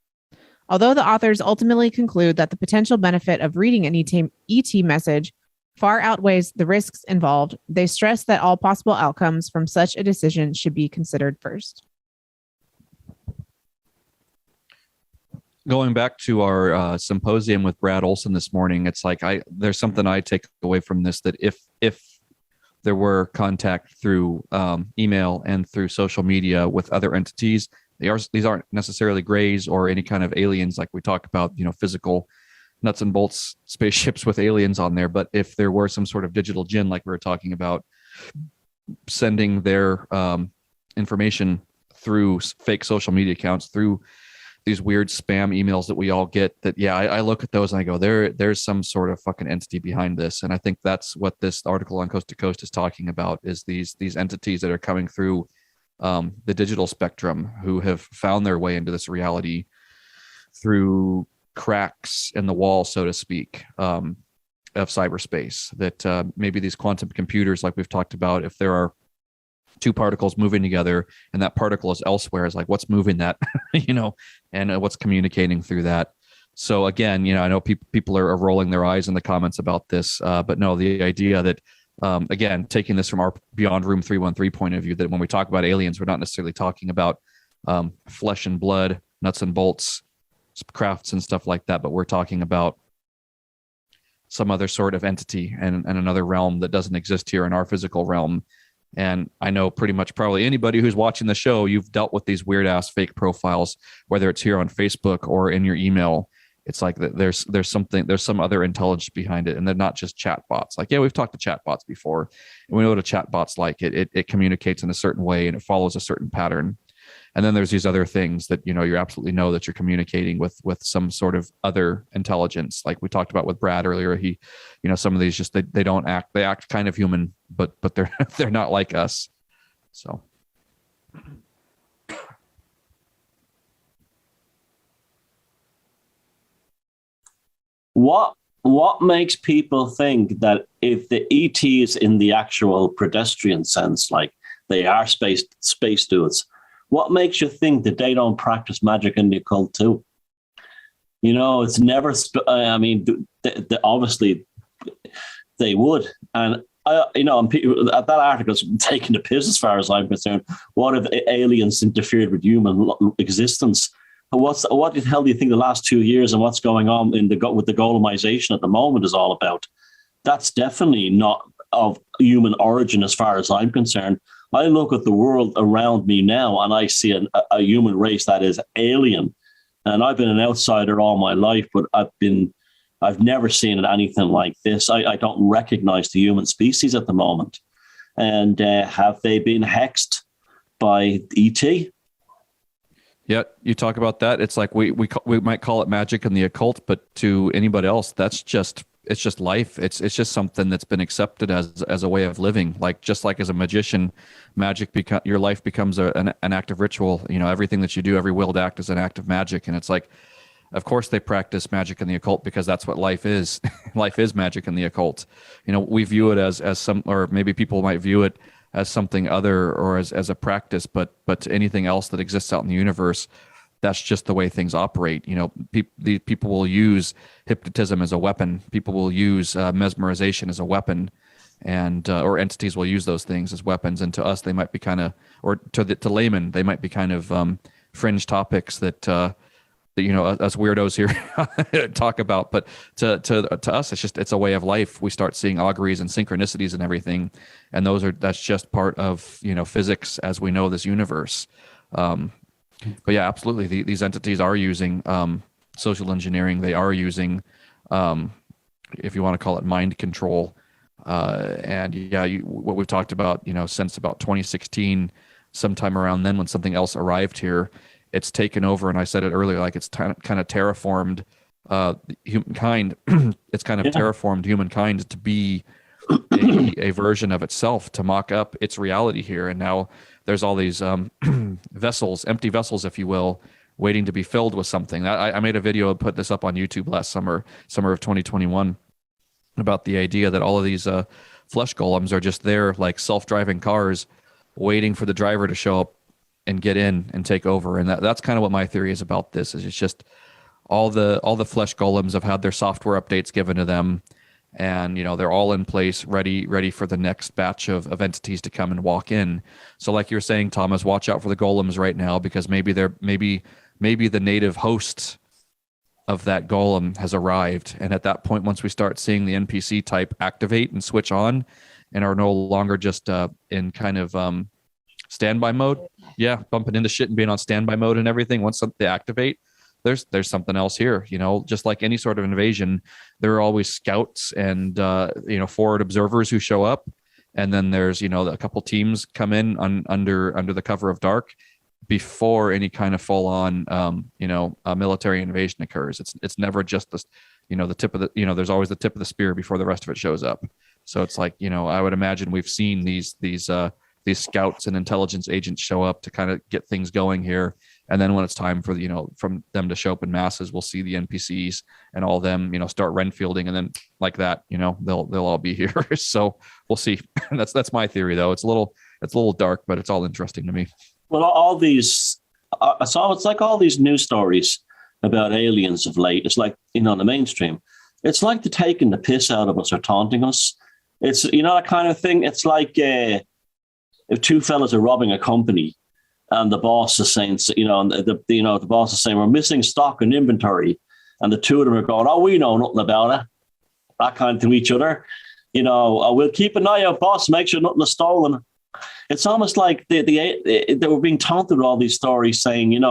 Although the authors ultimately conclude that the potential benefit of reading an ET message far outweighs the risks involved, they stress that all possible outcomes from such a decision should be considered first. Going back to our symposium with Brad Olson this morning, it's like there's something I take away from this, that if there were contact through email and through social media with other entities, these aren't necessarily grays or any kind of aliens like we talk about, physical nuts and bolts spaceships with aliens on there. But if there were some sort of digital djinn, like we were talking about, sending their information through fake social media accounts, through these weird spam emails that we all get, that I look at those and I go, there's some sort of fucking entity behind this. And I think that's what this article on Coast to Coast is talking about, is these entities that are coming through the digital spectrum, who have found their way into this reality through cracks in the wall, so to speak, of cyberspace. That maybe these quantum computers, like we've talked about, if there are two particles moving together and that particle is elsewhere, is like, what's moving that, and what's communicating through that. So again, I know people are rolling their eyes in the comments about this, but no, the idea that, again, taking this from our Beyond Room 313 point of view, that when we talk about aliens, we're not necessarily talking about flesh and blood, nuts and bolts, crafts and stuff like that, but we're talking about some other sort of entity and another realm that doesn't exist here in our physical realm. And I know pretty much probably anybody who's watching the show, you've dealt with these weird ass fake profiles, whether it's here on Facebook or in your email. It's like there's some other intelligence behind it, and they're not just chat bots. Like, we've talked to chat bots before, and we know what a chat bot's like. It communicates in a certain way and it follows a certain pattern. And then there's these other things that, you absolutely know that you're communicating with some sort of other intelligence. Like we talked about with Brad earlier, he, some of these just, they don't act, they act kind of human, but they're not like us. So. What makes people think that if the ET is in the actual pedestrian sense, like they are space dudes, what makes you think that they don't practice magic in the occult too? It's never. Obviously they would, and that article's taking the piss as far as I'm concerned. What if aliens interfered with human existence? What the hell do you think the last 2 years and what's going on with the golemization at the moment is all about? That's definitely not of human origin as far as I'm concerned. I look at the world around me now and I see a human race that is alien. And I've been an outsider all my life, but I've never seen anything like this. I don't recognize the human species at the moment. And have they been hexed by ET? Yeah, you talk about that. It's like we might call it magic in the occult, but to anybody else, it's just life. It's just something that's been accepted as a way of living. Like, just like as a magician, your life becomes an act of ritual. Everything that you do, every willed act is an act of magic. And it's like, of course they practice magic in the occult because that's what life is. Life is magic in the occult. We view it as some, or maybe people might view it as something other, or as a practice, but to anything else that exists out in the universe, that's just the way things operate. People will use hypnotism as a weapon. People will use mesmerization as a weapon, and or entities will use those things as weapons. And to us, they might be kind of, or to laymen, they might be kind of fringe topics that us weirdos here talk about. But to us, it's a way of life. We start seeing auguries and synchronicities and everything, and that's just part of physics as we know this universe. But yeah, absolutely. These entities are using social engineering. They are using, if you want to call it, mind control. And yeah, what we've talked about, since about 2016, sometime around then when something else arrived here, it's taken over. And I said it earlier, like it's kind of terraformed humankind. It's kind of terraformed humankind to be a version of itself, to mock up its reality here. And now there's all these vessels, empty vessels, if you will, waiting to be filled with something. I made a video, put this up on YouTube last summer of 2021, about the idea that all of these flesh golems are just there like self-driving cars waiting for the driver to show up and get in and take over. And that's kind of what my theory is about this. Is it's just all the flesh golems have had their software updates given to them, and they're all in place, ready for the next batch of entities to come and walk in. So like you're saying, Thomas, watch out for the golems right now, because maybe the native host of that golem has arrived. And at that point, once we start seeing the NPC type activate and switch on and are no longer just in kind of standby mode, bumping into shit and being on standby mode and everything, once they activate, there's something else here. Just like any sort of invasion, there are always scouts and forward observers who show up, and then there's a couple teams come in under the cover of dark before any kind of full on military invasion occurs. It's never just the tip of the there's always the tip of the spear before the rest of it shows up. So it's like I would imagine we've seen these scouts and intelligence agents show up to kind of get things going here. And then when it's time for from them to show up in masses, we'll see the NPCs and all of them start Renfielding, and then like that they'll all be here. So we'll see. That's my theory, though. It's a little dark, but it's all interesting to me. Well, all these, so it's like all these news stories about aliens of late. It's like the mainstream. It's like they're taking the piss out of us or taunting us. It's that kind of thing. It's like if two fellas are robbing a company, and the boss is saying, the boss is saying, we're missing stock and inventory. And the two of them are going, oh, we know nothing about it. That kind of to each other. We'll keep an eye out, boss, make sure nothing is stolen. It's almost like they were being taunted with all these stories saying,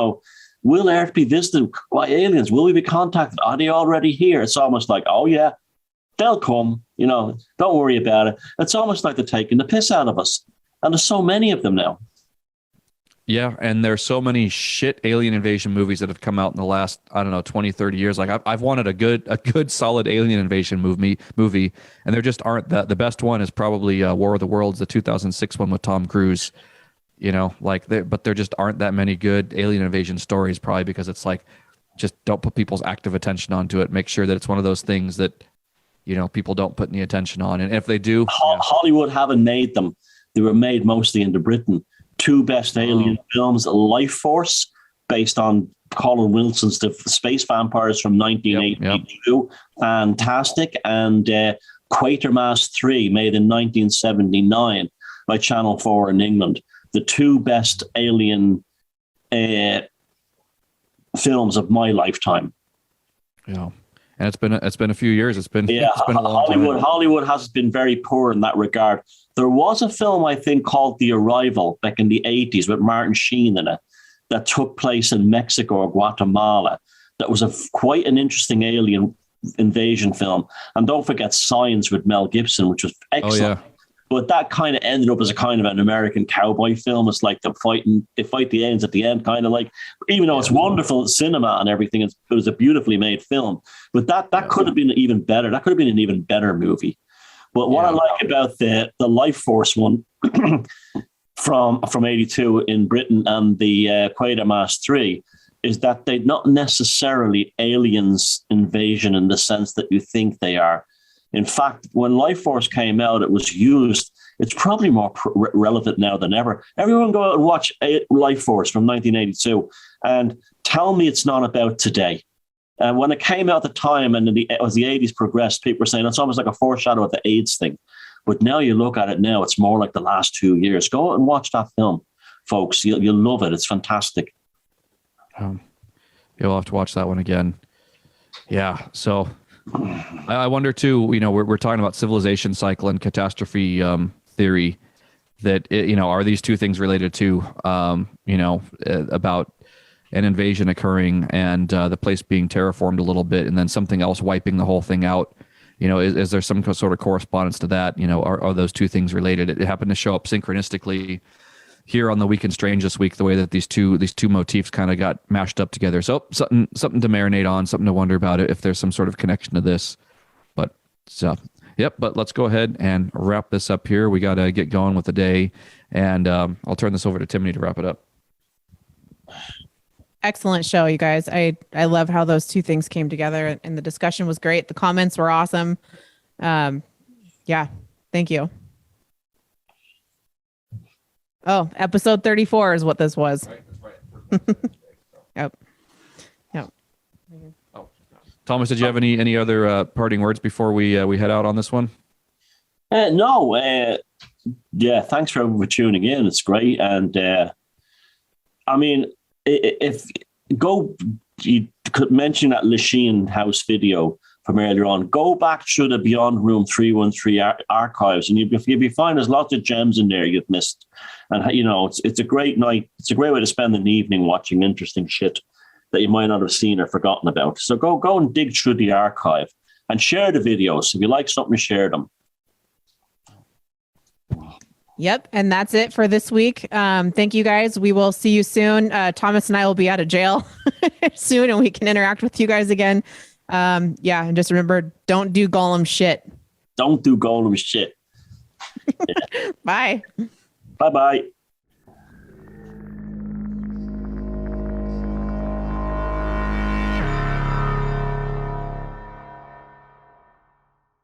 will Earth be visited by aliens? Will we be contacted? Are they already here? It's almost like, oh, yeah, they'll come. Don't worry about it. It's almost like they're taking the piss out of us. And there's so many of them now. Yeah, and there's so many shit alien invasion movies that have come out in the last, 20, 30 years. Like I've wanted a good solid alien invasion movie, and there just aren't that. The best one is probably War of the Worlds, the 2006 one with Tom Cruise. But there just aren't that many good alien invasion stories, probably because it's like, just don't put people's active attention onto it. Make sure that it's one of those things that, people don't put any attention on. And if they do, Hollywood haven't made them. They were made mostly into Britain. Two best alien films: Life Force, based on Colin Wilson's The Space Vampires from 1982, fantastic, and Quatermass 3, made in 1979 by Channel 4 in England. The two best alien films of my lifetime. Yeah. And it's been a few years. It's been a long time. Hollywood has been very poor in that regard. There was a film, I think, called The Arrival back in the 80s with Martin Sheen in it that took place in Mexico or Guatemala. That was quite an interesting alien invasion film. And don't forget Signs with Mel Gibson, which was excellent. Oh, yeah. But that kind of ended up as a kind of an American cowboy film. It's like they fight the aliens at the end, kind of like, even though it's wonderful cinema and everything, it was a beautifully made film. But that could have been even better. That could have been an even better movie. But what I like about the Life Force one from 82 in Britain and the Quatermass 3 is that they're not necessarily aliens invasion in the sense that you think they are. In fact, when Life Force came out, it was used. It's probably more relevant now than ever. Everyone go out and watch Life Force from 1982 and tell me it's not about today. When it came out at the time and as the 80s progressed, people were saying it's almost like a foreshadow of the AIDS thing. But now you look at it now, it's more like the last 2 years. Go out and watch that film, folks. You'll love it. It's fantastic. You'll have to watch that one again. Yeah, so... I wonder too, we're talking about civilization cycle and catastrophe theory, that, are these two things related to, about an invasion occurring and the place being terraformed a little bit and then something else wiping the whole thing out? Is there some sort of correspondence to that? Are those two things related? It happened to show up synchronistically here on the Week in Strange this week, the way that these two motifs kind of got mashed up together. So something to marinate on, something to wonder about it if there's some sort of connection to this. But so yep. But let's go ahead and wrap this up here. We got to get going with the day, and I'll turn this over to Timothy to wrap it up. Excellent show, you guys. I love how those two things came together, and the discussion was great. The comments were awesome. Yeah, thank you. Oh, episode 34 is what this was. Right, that's right. Yep. Oh, Thomas, did you have any other parting words before we head out on this one? No. Yeah, thanks for everyone for tuning in. It's great. And I mean, if you could mention that Lachine House video from earlier on, go back through the Beyond Room 313 archives, and you'll be finding there's lots of gems in there you've missed. And you know, it's a great night. It's a great way to spend an evening watching interesting shit that you might not have seen or forgotten about. So go and dig through the archive and share the videos. If you like something, share them. Yep. And that's it for this week. Thank you guys. We will see you soon. Thomas and I will be out of jail soon, and we can interact with you guys again. Yeah. And just remember, don't do Golem shit. Don't do Golem shit. Bye. Bye-bye.